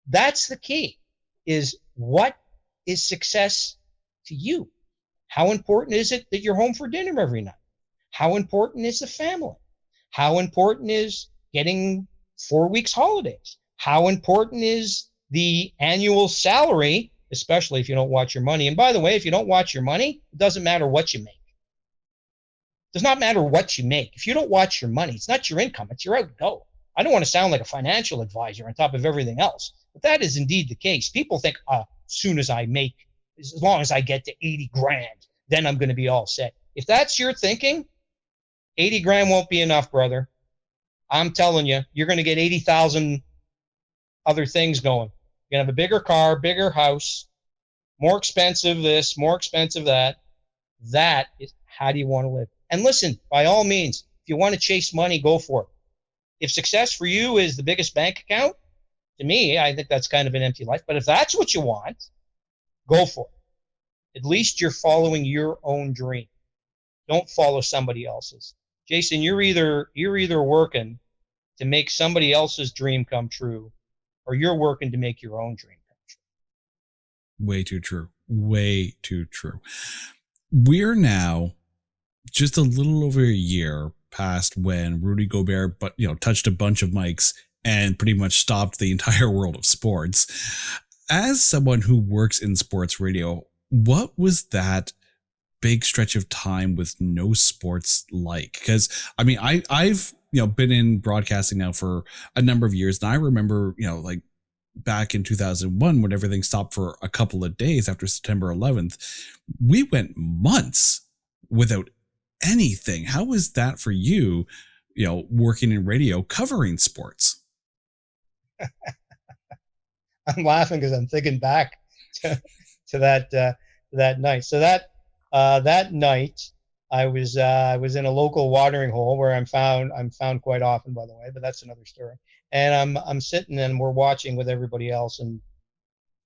that's the key, is what is success to you? How important is it that you're home for dinner every night? How important is the family? How important is getting 4 weeks holidays? How important is the annual salary, especially if you don't watch your money? And by the way, if you don't watch your money, it doesn't matter what you make. It does not matter what you make. If you don't watch your money, it's not your income, it's your outgo. I don't want to sound like a financial advisor on top of everything else, but that is indeed the case. People think, as soon as I make, as long as I get to 80 grand, then I'm going to be all set. If that's your thinking, 80 grand won't be enough, brother. I'm telling you, you're going to get 80,000 other things going. You're going to have a bigger car, bigger house, more expensive this, more expensive that. That is, how do you want to live? And listen, by all means, if you want to chase money, go for it. If success for you is the biggest bank account, To me, I think that's kind of an empty life. But if that's what you want, go for it. At least you're following your own dream. Don't follow somebody else's. Jason, you're either working to make somebody else's dream come true, or you're working to make your own dream come true. Way too true. Way too true. We're now just a little over a year past when Rudy Gobert, touched a bunch of mics and pretty much stopped the entire world of sports. As someone who works in sports radio, what was that big stretch of time with no sports like? Because I've been in broadcasting now for a number of years, and I remember like back in 2001 when everything stopped for a couple of days after September 11th, we went months without anything. How was that for you, working in radio covering sports? I'm laughing because I'm thinking back to that night. So that night I was in a local watering hole where I'm found quite often, by the way, but that's another story. And I'm sitting and we're watching with everybody else, and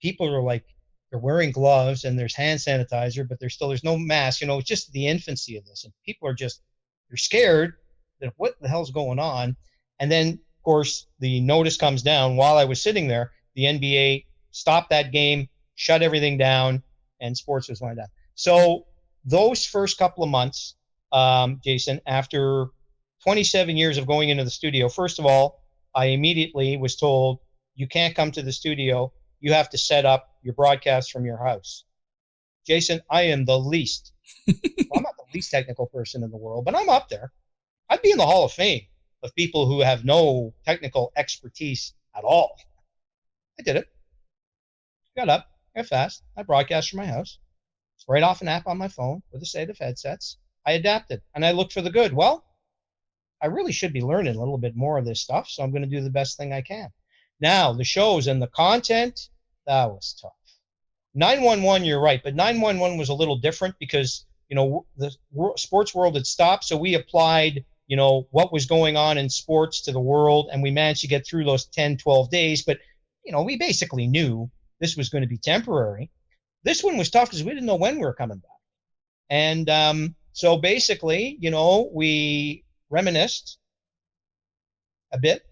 people are like, they're wearing gloves and there's hand sanitizer, but there's no mask. It's just the infancy of this, and people are they're scared that what the hell's going on. And then of course the notice comes down while I was sitting there. The NBA stopped that game, shut everything down, and sports was going down. So those first couple of months, Jason, after 27 years of going into the studio, first of all, I immediately was told, you can't come to the studio. You have to set up your broadcast from your house. Jason, I am the least. Well, I'm not the least technical person in the world, but I'm up there. I'd be in the Hall of Fame of people who have no technical expertise at all. I did it. Got up, got fast. I broadcast from my house. Right off an app on my phone with a set of headsets. I adapted and I looked for the good. Well, I really should be learning a little bit more of this stuff, so I'm going to do the best thing I can. Now, the shows and the content, that was tough. 911, you're right, but 911 was a little different because, the sports world had stopped, so we applied, what was going on in sports to the world, and we managed to get through those 10, 12 days, but, we basically knew this was going to be temporary. This one was tough because we didn't know when we were coming back. And so basically, we reminisced a bit.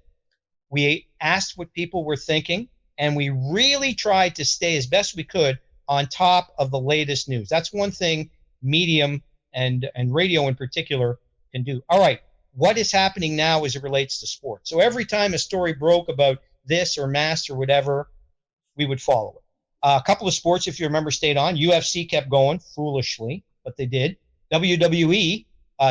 We asked what people were thinking, and we really tried to stay as best we could on top of the latest news. That's one thing medium and radio in particular can do. All right, what is happening now as it relates to sports? So every time a story broke about this or mass or whatever, we would follow it. A couple of sports, if you remember, stayed on. UFC kept going, foolishly, but they did. WWE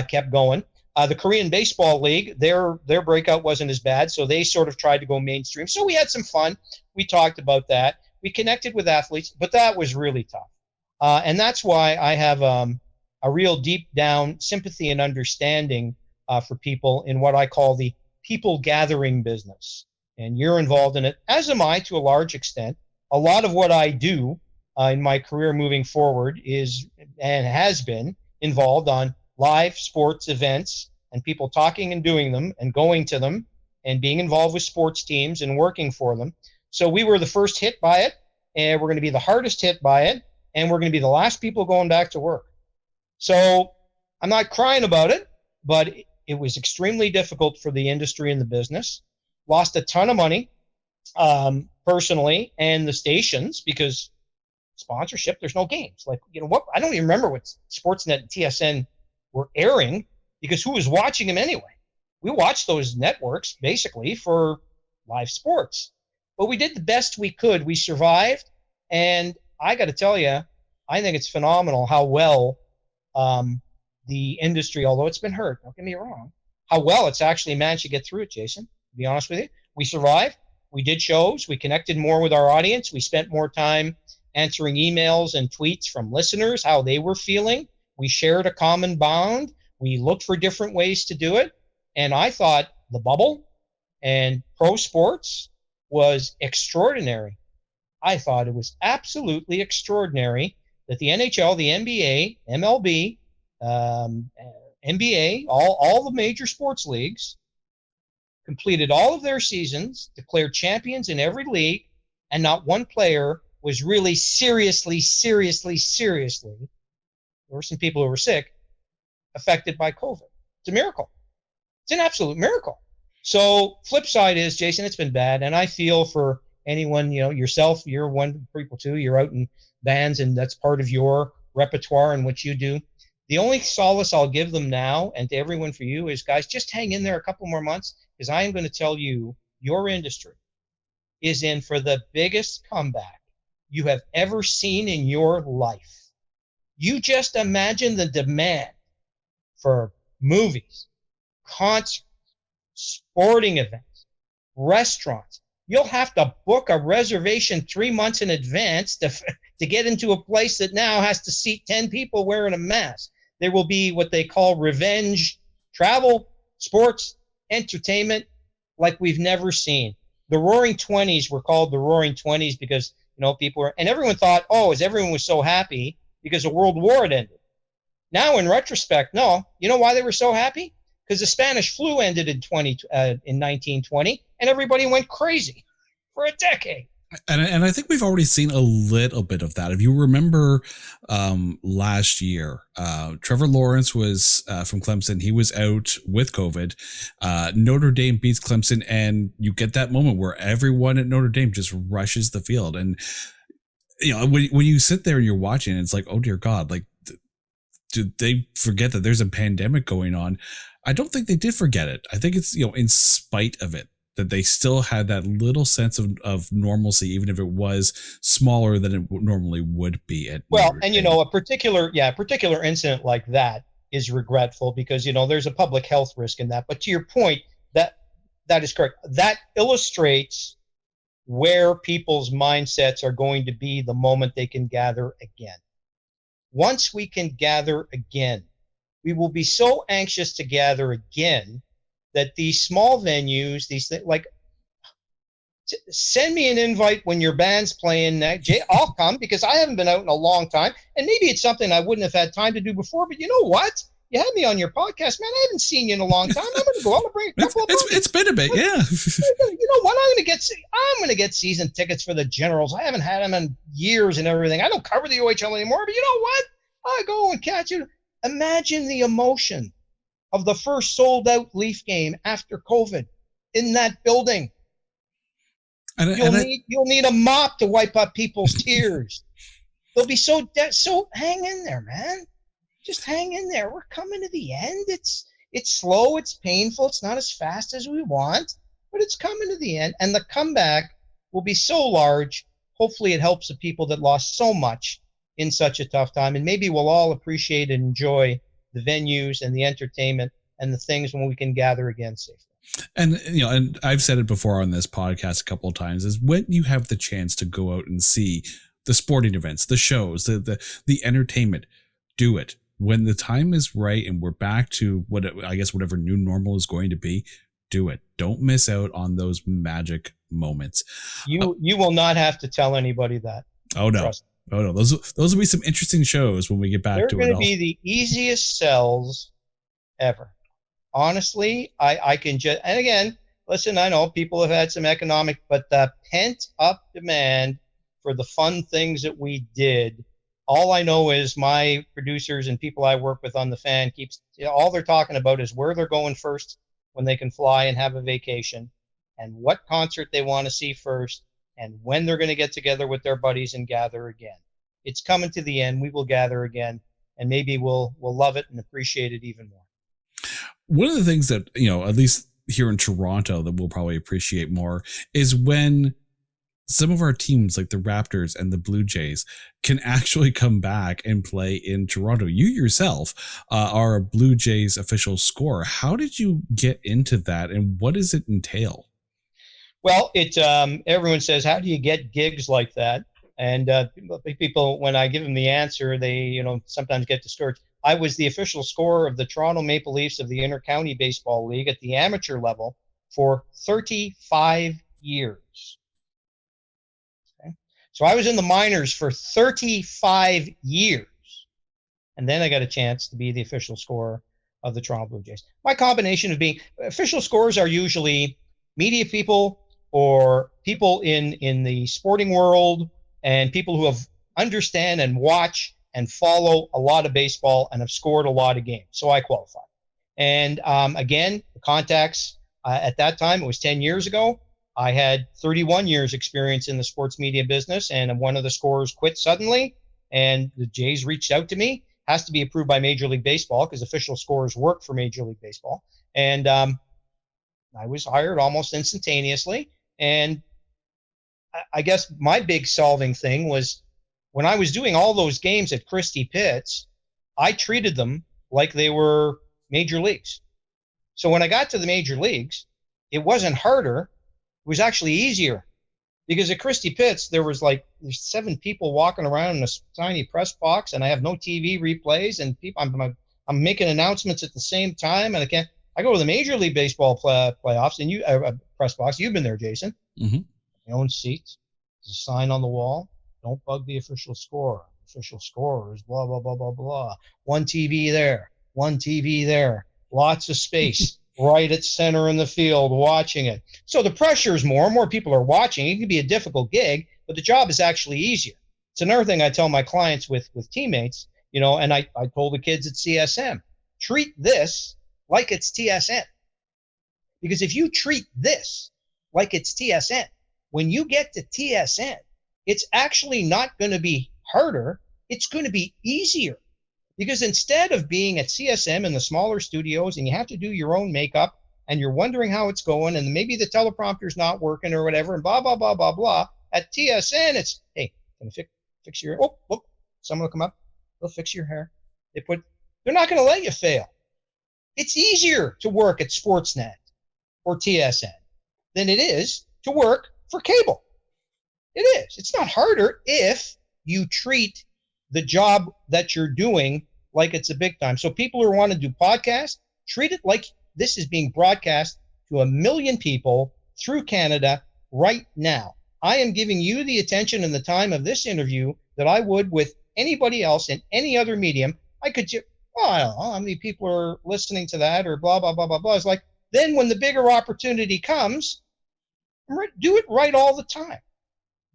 kept going. The Korean Baseball League, their breakout wasn't as bad, so they sort of tried to go mainstream. So we had some fun. We talked about that. We connected with athletes, but that was really tough. And that's why I have a real deep down sympathy and understanding for people in what I call the people gathering business. And you're involved in it, as am I to a large extent. A lot of what I do in my career moving forward is and has been involved on live sports events and people talking and doing them and going to them and being involved with sports teams and working for them. So we were the first hit by it, and we're going to be the hardest hit by it, and we're going to be the last people going back to work. So I'm not crying about it, but it was extremely difficult for the industry and the business. Lost a ton of money personally, and the stations, because sponsorship, there's no games. Like, what? I don't even remember what Sportsnet and TSN were airing, because who was watching them anyway? We watched those networks basically for live sports. But we did the best we could. We survived, and I got to tell you, I think it's phenomenal how well the industry, although it's been hurt, don't get me wrong, how well it's actually managed to get through it, Jason, to be honest with you. We survived. We did shows. We connected more with our audience. We spent more time answering emails and tweets from listeners, how they were feeling. We shared a common bond. We looked for different ways to do it. And I thought the bubble and pro sports was extraordinary. I thought it was absolutely extraordinary that the NHL, the NBA, MLB, NBA, all the major sports leagues completed all of their seasons, declared champions in every league, and not one player was really seriously, there were some people who were sick, affected by COVID. It's a miracle. It's an absolute miracle. So flip side is, Jason, it's been bad. And I feel for anyone, yourself, you're one people too, you're out in bands and that's part of your repertoire and what you do. The only solace I'll give them now and to everyone for you is, guys, just hang in there a couple more months, because I am going to tell you, your industry is in for the biggest comeback you have ever seen in your life. You just imagine the demand for movies, concerts, sporting events, restaurants. You'll have to book a reservation 3 months in advance to get into a place that now has to seat 10 people wearing a mask. There will be what they call revenge travel, sports, entertainment like we've never seen. The Roaring 20s were called the Roaring 20s because, people were, and everyone thought, everyone was so happy because a world war had ended. Now, in retrospect, no. You know why they were so happy? Because the Spanish flu ended in 1920, and everybody went crazy for a decade. And I think we've already seen a little bit of that. If you remember last year, Trevor Lawrence was from Clemson. He was out with COVID. Notre Dame beats Clemson, and you get that moment where everyone at Notre Dame just rushes the field. And when you sit there and you're watching, it's like, oh dear God, like, did they forget that there's a pandemic going on? I don't think they did forget it. I think it's, in spite of it, that they still had that little sense of normalcy, even if it was smaller than it normally would be. A particular incident like that is regretful because, there's a public health risk in that. But to your point, that is correct. That illustrates where people's mindsets are going to be the moment they can gather again. Once we can gather again, we will be so anxious to gather again that these small venues, these things, like, send me an invite when your band's playing. I'll come because I haven't been out in a long time. And maybe it's something I wouldn't have had time to do before, but you know what? You had me on your podcast, man. I haven't seen you in a long time. I'm going to go. I'm going to bring a couple of It's been a bit, yeah. You know what? I'm going to get season tickets for the Generals. I haven't had them in years and everything. I don't cover the OHL anymore, but you know what? I go and catch it. Imagine the emotion of the first sold-out Leaf game after COVID in that building. You'll need a mop to wipe up people's tears. They'll be so hang in there, man. Just hang in there. We're coming to the end. It's slow. It's painful. It's not as fast as we want, but it's coming to the end. And the comeback will be so large. Hopefully it helps the people that lost so much in such a tough time. And maybe we'll all appreciate and enjoy the venues and the entertainment and the things when we can gather again safely. And, and I've said it before on this podcast a couple of times, is when you have the chance to go out and see the sporting events, the shows, the entertainment, do it. When the time is right and we're back to whatever new normal is going to be, do it. Don't miss out on those magic moments. You will not have to tell anybody that. Oh no. Trust me. Oh no, those will be some interesting shows when we get back to it. They're going to be the easiest sells ever. Honestly, I can just, and again, listen, I know people have had some economic, but the pent up demand for the fun things that we did. All I know is my producers and people I work with on the fan all they're talking about is where they're going first when they can fly and have a vacation, and what concert they want to see first, and when they're going to get together with their buddies and gather again. It's coming to the end. We will gather again, and maybe we'll love it and appreciate it even more. One of the things that, at least here in Toronto, that we'll probably appreciate more is when some of our teams like the Raptors and the Blue Jays can actually come back and play in Toronto. You yourself are a Blue Jays official scorer. How did you get into that, and what does it entail? Well, everyone says, how do you get gigs like that? And people, when I give them the answer, they sometimes get discouraged. I was the official scorer of the Toronto Maple Leafs of the Inter-County Baseball League at the amateur level for 35 years. Okay? So I was in the minors for 35 years. And then I got a chance to be the official scorer of the Toronto Blue Jays. My combination of being official scorers are usually media people or people in the sporting world and people who have understand and watch and follow a lot of baseball and have scored a lot of games. So I qualify. And again, the contacts at that time, it was 10 years ago. I had 31 years experience in the sports media business, and one of the scorers quit suddenly, and the Jays reached out to me. Has to be approved by Major League Baseball because official scorers work for Major League Baseball. And I was hired almost instantaneously. And I guess my big solving thing was when I was doing all those games at Christie Pitts, I treated them like they were major leagues. So when I got to the major leagues, it wasn't harder. It was actually easier because at Christie Pitts, there's 7 people walking around in a tiny press box, and I have no TV replays, and people, I'm making announcements at the same time, and I go to the Major League Baseball playoffs, and you press box. You've been there, Jason. Mm-hmm. My own seats. There's a sign on the wall. Don't bug the official scorer. Official scorers, blah, blah, blah, blah, blah. One TV there. One TV there. Lots of space. Right at center in the field watching it. So the pressure is more and more people are watching. It can be a difficult gig, but the job is actually easier. It's another thing I tell my clients with teammates, and I told the kids at CSM, treat this like it's TSN. Because if you treat this like it's TSN, when you get to TSN, it's actually not going to be harder. It's going to be easier. Because instead of being at CSM in the smaller studios and you have to do your own makeup and you're wondering how it's going and maybe the teleprompter's not working or whatever and blah, blah, blah, blah, blah, at TSN, it's, hey, can you fix your hair? Oh, look, someone will come up. They'll fix your hair. They're not going to let you fail. It's easier to work at Sportsnet or TSN than it is to work for cable. It is. It's not harder if you treat the job that you're doing like it's a big time. So people who want to do podcasts, treat it like this is being broadcast to 1 million people through Canada right now. I am giving you the attention and the time of this interview that I would with anybody else in any other medium. I could just, I don't know how many people are listening to that or blah, blah, blah, blah, blah. It's like, then when the bigger opportunity comes, do it right all the time.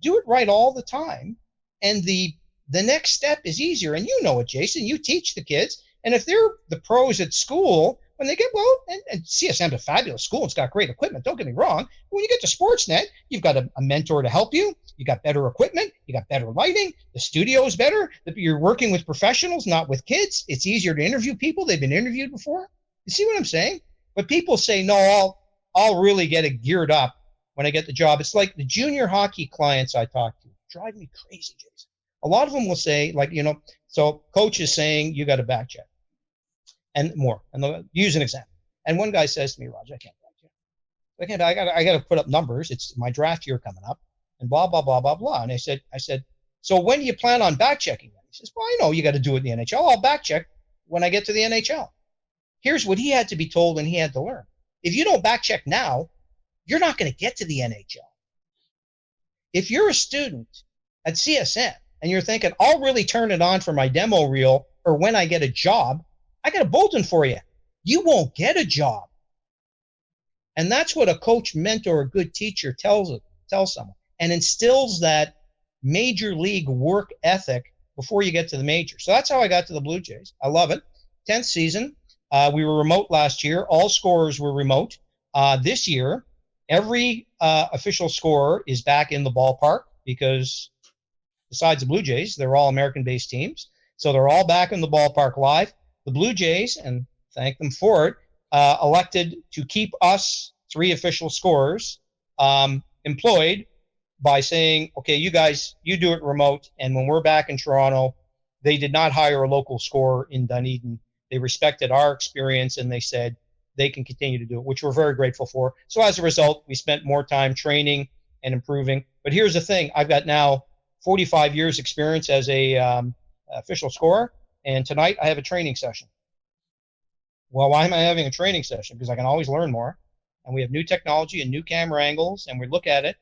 Do it right all the time. And the next step is easier. And you know it, Jason. You teach the kids. And if they're the pros at school, when they get, and CSM's a fabulous school. It's got great equipment. Don't get me wrong. When you get to Sportsnet, you've got a mentor to help you. You got better equipment. You got better lighting. The studio's better. You're working with professionals, not with kids. It's easier to interview people. They've been interviewed before. You see what I'm saying? But people say, no, I'll really get it geared up when I get the job. It's like the junior hockey clients I talk to. Drive me crazy, Jason. A lot of them will say, so coach is saying you got to back check and more. And they'll use an example. And one guy says to me, Roger, I can't back check. I got to put up numbers. It's my draft year coming up and blah, blah, blah, blah, blah. And I said, so when do you plan on back checking? He says, well, I know you got to do it in the NHL. I'll back check when I get to the NHL. Here's what he had to be told and he had to learn. If you don't back check now, you're not going to get to the NHL. If you're a student at CSM, and you're thinking, I'll really turn it on for my demo reel or when I get a job, I got a bulletin for you. You won't get a job. And that's what a coach, mentor, a good teacher tells someone and instills that major league work ethic before you get to the major. So that's how I got to the Blue Jays. I love it. 10th season. We were remote last year. All scorers were remote. This year, every official scorer is back in the ballpark because besides the Blue Jays, they're all American-based teams. So they're all back in the ballpark live. The Blue Jays, and thank them for it, elected to keep us 3 official scorers employed by saying, okay, you guys, you do it remote. And when we're back in Toronto, they did not hire a local scorer in Dunedin. They respected our experience and they said they can continue to do it, which we're very grateful for. So as a result, we spent more time training and improving. But here's the thing. I've got now 45 years experience as a official scorer, and tonight I have a training session. Well, why am I having a training session? Because I can always learn more, and we have new technology and new camera angles, and we look at it.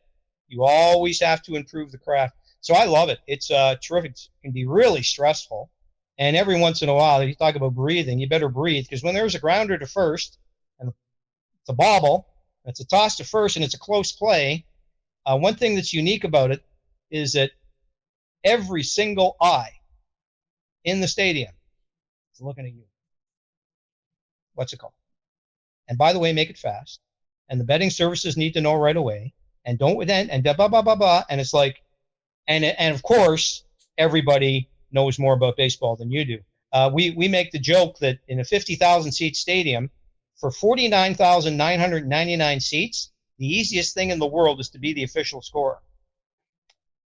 You always have to improve the craft. So I love it. It's terrific. It can be really stressful, And every once in a while, you talk about breathing, you better breathe, because when there's a grounder to first and it's a bobble, it's a toss to first, and it's a close play, one thing that's unique about it is that every single eye in the stadium is looking at you. What's it called? And by the way, make it fast. And the betting services need to know right away. And don't then and blah blah blah blah. And it's like, and of course, everybody knows more about baseball than you do. We make the joke that in a 50,000 seat stadium, for 49,999 seats, the easiest thing in the world is to be the official scorer.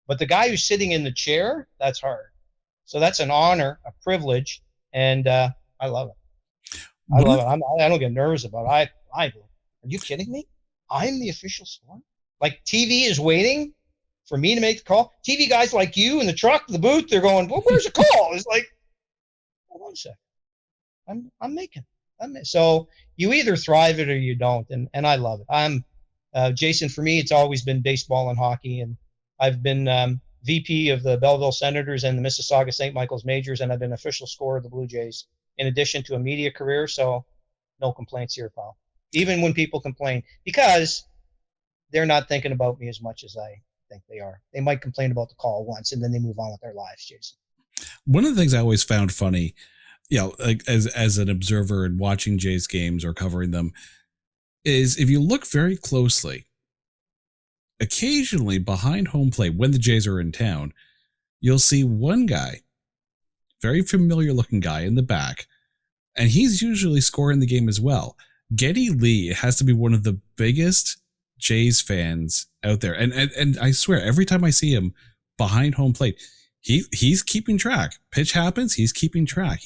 But the guy who's sitting in the chair, that's hard. So that's an honor, a privilege, and I love it. I love it. I don't get nervous about it. I do. Are you kidding me? I'm the official scorer? Like, TV is waiting for me to make the call. TV guys like you in the truck, the booth, they're going, well, where's the call? It's like, hold on a second. I'm making. So you either thrive it or you don't, and I love it. I'm Jason. For me, it's always been baseball and hockey, and I've been VP of the Belleville Senators and the Mississauga St. Michael's Majors, and I've been official scorer of the Blue Jays, in addition to a media career. So no complaints here, pal. Even when people complain, because they're not thinking about me as much as I think they are. They might complain about the call once, and then they move on with their lives, Jason. One of the things I always found funny, like as an observer and watching Jays games or covering them, is if you look very closely, occasionally behind home plate when the Jays are in town, you'll see one guy, very familiar looking guy in the back, and he's usually scoring the game as well. Geddy Lee has to be one of the biggest Jays fans out there. And I swear, every time I see him behind home plate, he's keeping track. Pitch happens, he's keeping track.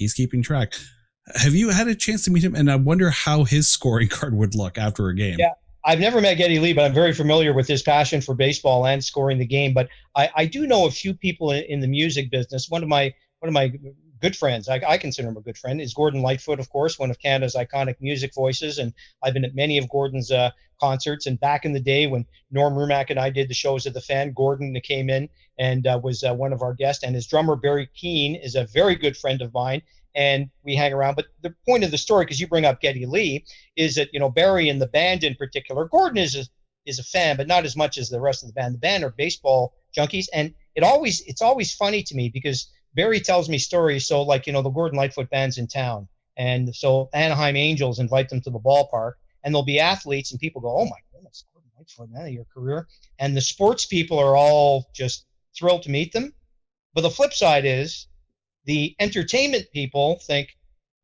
Have you had a chance to meet him? And I wonder how his scoring card would look after a game. Yeah, I've never met Geddy Lee, but I'm very familiar with his passion for baseball and scoring the game. But I do know a few people in the music business. One of my good friends, I consider him a good friend, is Gordon Lightfoot, of course, one of Canada's iconic music voices. And I've been at many of Gordon's concerts. And back in the day when Norm Rumack and I did the shows at the Fan, Gordon came in and was one of our guests. And his drummer, Barry Keane, is a very good friend of mine. And we hang around. But the point of the story, because you bring up Geddy Lee, is that, Barry and the band in particular, Gordon is a fan, but not as much as the rest of the band. The band are baseball junkies. And it's always funny to me because Barry tells me stories. So like, the Gordon Lightfoot band's in town. And so Anaheim Angels invite them to the ballpark, and there'll be athletes, and people go, oh my goodness, Gordon Lightfoot, man, your career. And the sports people are all just thrilled to meet them. But the flip side is the entertainment people think,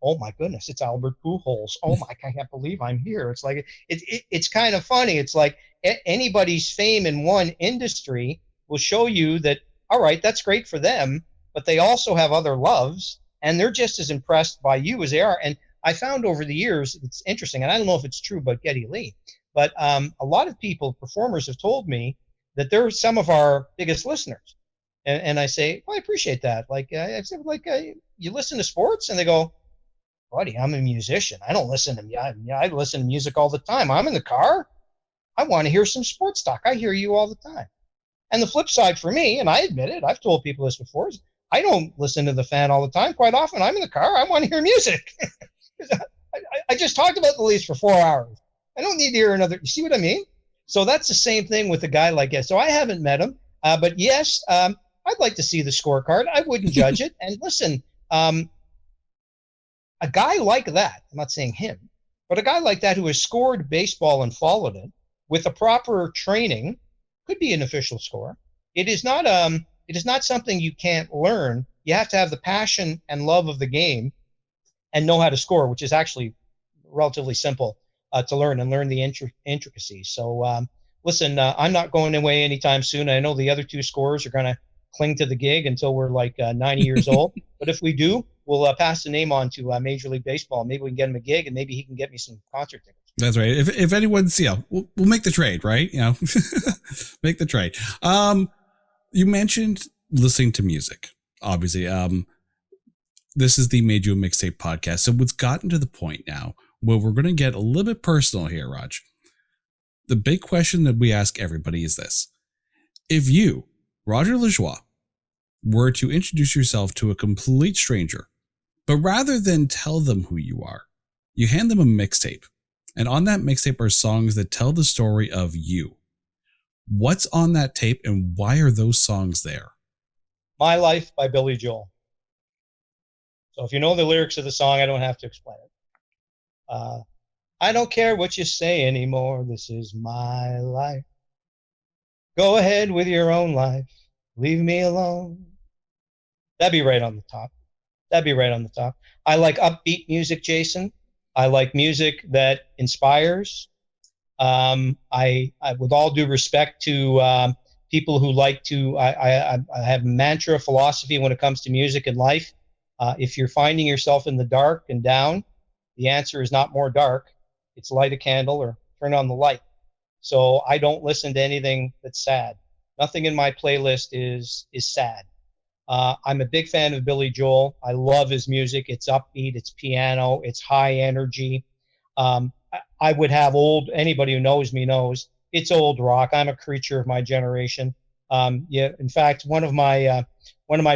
oh my goodness, it's Albert Pujols. Oh my, I can't believe I'm here. It's like, it's kind of funny. It's like anybody's fame in one industry will show you that, all right, that's great for them, but they also have other loves, and they're just as impressed by you as they are. And I found over the years, it's interesting, and I don't know if it's true about Geddy Lee, but a lot of performers have told me that they're some of our biggest listeners. And I say, well, I appreciate that. Like, I said, you listen to sports? And they go, buddy, I'm a musician. I don't listen to I listen to music all the time. I'm in the car. I want to hear some sports talk. I hear you all the time. And the flip side for me, and I admit it, I've told people this before, is I don't listen to the Fan all the time. Quite often, I'm in the car. I want to hear music. I just talked about the Leafs for 4 hours. I don't need to hear another. You see what I mean? So that's the same thing with a guy like that. So I haven't met him, but yes, I'd like to see the scorecard. I wouldn't judge it. And listen, a guy like that, I'm not saying him, but a guy like that who has scored baseball and followed it with a proper training could be an official scorer. It is not something you can't learn. You have to have the passion and love of the game and know how to score, which is actually relatively simple to learn and learn the intricacies. So listen, I'm not going away anytime soon. I know the other two scorers are going to cling to the gig until we're like 90 years old. But if we do, we'll pass the name on to Major League Baseball. Maybe we can get him a gig, and maybe he can get me some concert tickets. That's right. If anyone's, we'll make the trade, right? Make the trade. You mentioned listening to music, obviously. This is the Made You a Mixtape podcast. So it's gotten to the point now where we're going to get a little bit personal here, Raj. The big question that we ask everybody is this. If you, Roger Lajoie, were to introduce yourself to a complete stranger, but rather than tell them who you are, you hand them a mixtape. And on that mixtape are songs that tell the story of you. What's on that tape and why are those songs there? My Life by Billy Joel. So if you know the lyrics of the song, I don't have to explain it. I don't care what you say anymore. This is my life. Go ahead with your own life. Leave me alone. That'd be right on the top. That'd be right on the top. I like upbeat music, Jason. I like music that inspires. I with all due respect to people who like to, I have mantra philosophy when it comes to music and life. If you're finding yourself in the dark and down, the answer is not more dark. It's light a candle or turn on the light. So I don't listen to anything that's sad. Nothing in my playlist is sad. I'm a big fan of Billy Joel. I love his music. It's upbeat, it's piano, it's high energy. I would have anybody who knows me knows, it's old rock. I'm a creature of my generation. In fact, one of my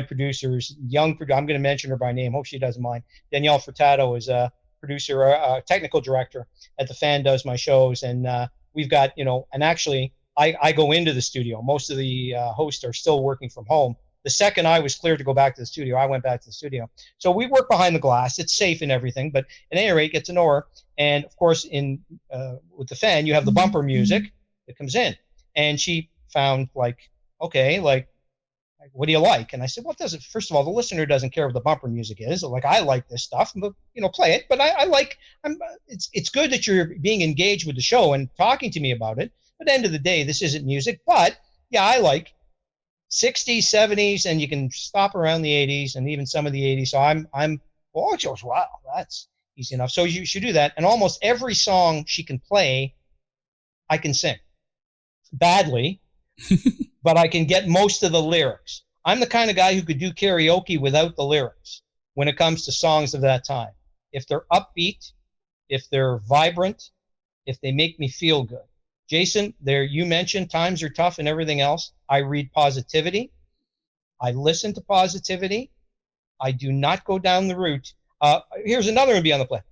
producers, I'm going to mention her by name, hope she doesn't mind. Danielle Furtado is a producer, technical director at The Fan, does my shows. And we've got, and actually I go into the studio. Most of the hosts are still working from home. The second I was cleared to go back to the studio, I went back to the studio. So we work behind the glass. It's safe and everything, but at any rate, get to know her. And of course, with The Fan, you have the bumper music that comes in. And she found okay, what do you like? And I said, well, first of all, the listener doesn't care what the bumper music is. Like, I like this stuff, but play it. But it's good that you're being engaged with the show and talking to me about it. At the end of the day, this isn't music, but yeah, I like 60s, 70s, and you can stop around the 80s and even some of the 80s. So she goes, wow, that's easy enough. So you should do that. And almost every song she can play, I can sing. Badly, but I can get most of the lyrics. I'm the kind of guy who could do karaoke without the lyrics when it comes to songs of that time. If they're upbeat, if they're vibrant, if they make me feel good. Jason, you mentioned times are tough and everything else. I read positivity. I listen to positivity. I do not go down the route. Here's another one be on the play.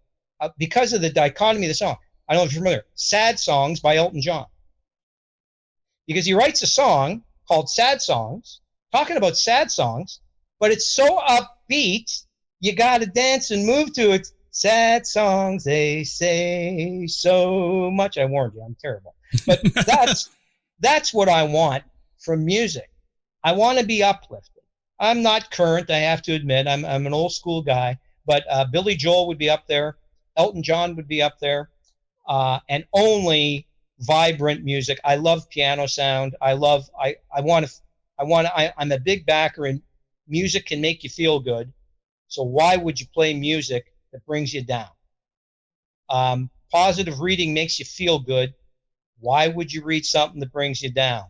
Because of the dichotomy of the song. I don't know if you're familiar. Sad Songs by Elton John. Because he writes a song called Sad Songs, talking about sad songs, but it's so upbeat, you got to dance and move to it. Sad songs, they say so much. I warned you, I'm terrible. But that's what I want from music. I want to be uplifted. I'm not current, I have to admit. I'm an old school guy, but Billy Joel would be up there. Elton John would be up there. And only vibrant music. I love piano sound. I'm a big backer, and music can make you feel good. So why would you play music that brings you down? Positive reading makes you feel good. Why would you read something that brings you down?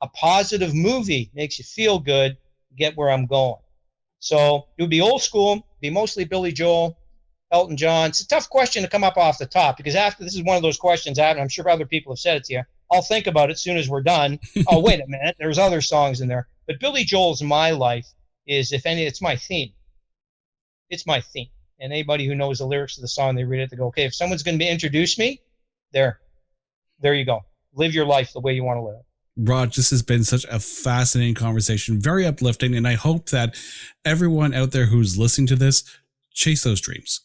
A positive movie makes you feel good. Get where I'm going. So it would be old school, be mostly Billy Joel, Elton John. It's a tough question to come up off the top, because after this is one of those questions, I'm sure other people have said it to you. I'll think about it as soon as we're done. Oh, wait a minute. There's other songs in there. But Billy Joel's My Life is, if any, it's my theme. It's my theme. And anybody who knows the lyrics of the song, they read it, they go, okay, if someone's going to introduce me, there you go. Live your life the way you want to live it. Raj, this has been such a fascinating conversation, very uplifting, and I hope that everyone out there who's listening to this, chase those dreams.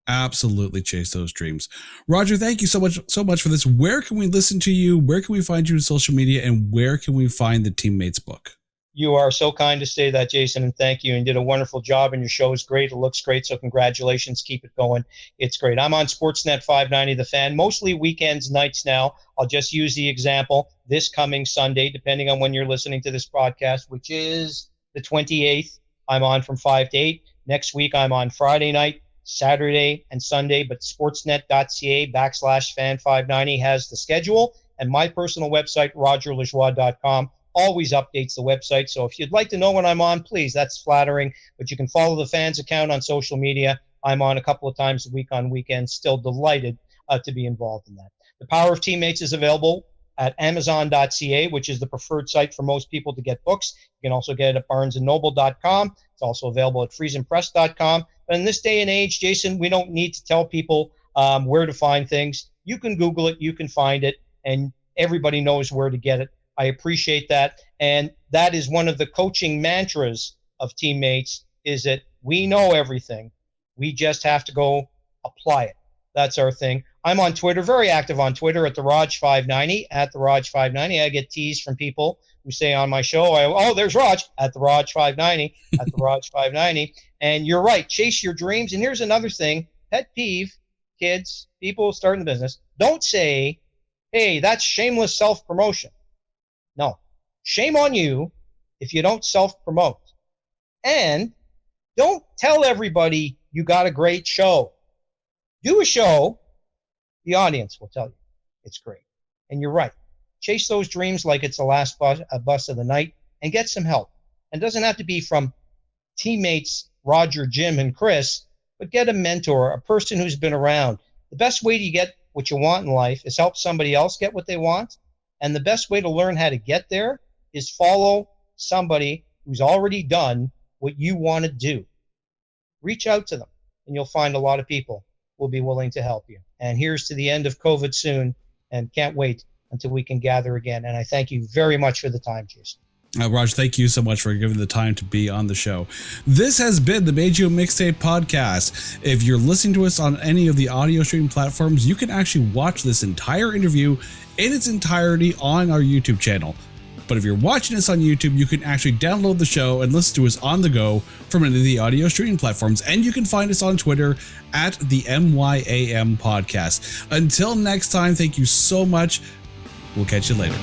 Absolutely chase those dreams. Roger, thank you so much for this. Where can we listen to you? Where can we find you on social media? And where can we find the Teammates book? You are so kind to say that, Jason, and thank you. And you did a wonderful job, and your show is great. It looks great, so congratulations. Keep it going. It's great. I'm on Sportsnet 590 The Fan, mostly weekends, nights now. I'll just use the example. This coming Sunday, depending on when you're listening to this podcast, which is the 28th, I'm on from 5 to 8. Next week, I'm on Friday night, Saturday, and Sunday, but sportsnet.ca/fan590 has the schedule, and my personal website, rogerlajoie.com, always updates the website. So if you'd like to know when I'm on, please, that's flattering. But you can follow the Fans account on social media. I'm on a couple of times a week on weekends. Still delighted to be involved in that. The Power of Teammates is available at amazon.ca, which is the preferred site for most people to get books. You can also get it at barnesandnoble.com. It's also available at freezenpress.com. But in this day and age, Jason, we don't need to tell people where to find things. You can Google it, you can find it, and everybody knows where to get it. I appreciate that. And that is one of the coaching mantras of teammates, is that we know everything. We just have to go apply it. That's our thing. I'm on Twitter, very active on Twitter at the Raj590, at the Raj590. I get teased from people who say on my show, oh, there's Raj, at the Raj590, at the Raj590. And you're right, chase your dreams. And here's another thing, pet peeve, kids, people starting the business, don't say, hey, that's shameless self-promotion. No, shame on you if you don't self-promote. And don't tell everybody you got a great show. Do a show, the audience will tell you it's great. And you're right. Chase those dreams like it's the last bus of the night, and get some help. And it doesn't have to be from teammates Roger, Jim, and Chris, but get a mentor, a person who's been around. The best way to get what you want in life is help somebody else get what they want. And the best way to learn how to get there is follow somebody who's already done what you want to do. Reach out to them, and you'll find a lot of people will be willing to help you. And here's to the end of COVID soon, and can't wait until we can gather again. And I thank you very much for the time, Jason. Raj, thank you so much for giving the time to be on the show. This has been the Made You a Mixtape podcast. If you're listening to us on any of the audio streaming platforms, you can actually watch this entire interview in its entirety on our YouTube channel. But if you're watching us on YouTube, you can actually download the show and listen to us on the go from any of the audio streaming platforms. And you can find us on Twitter at the MYAM podcast. Until next time, thank you so much. We'll catch you later.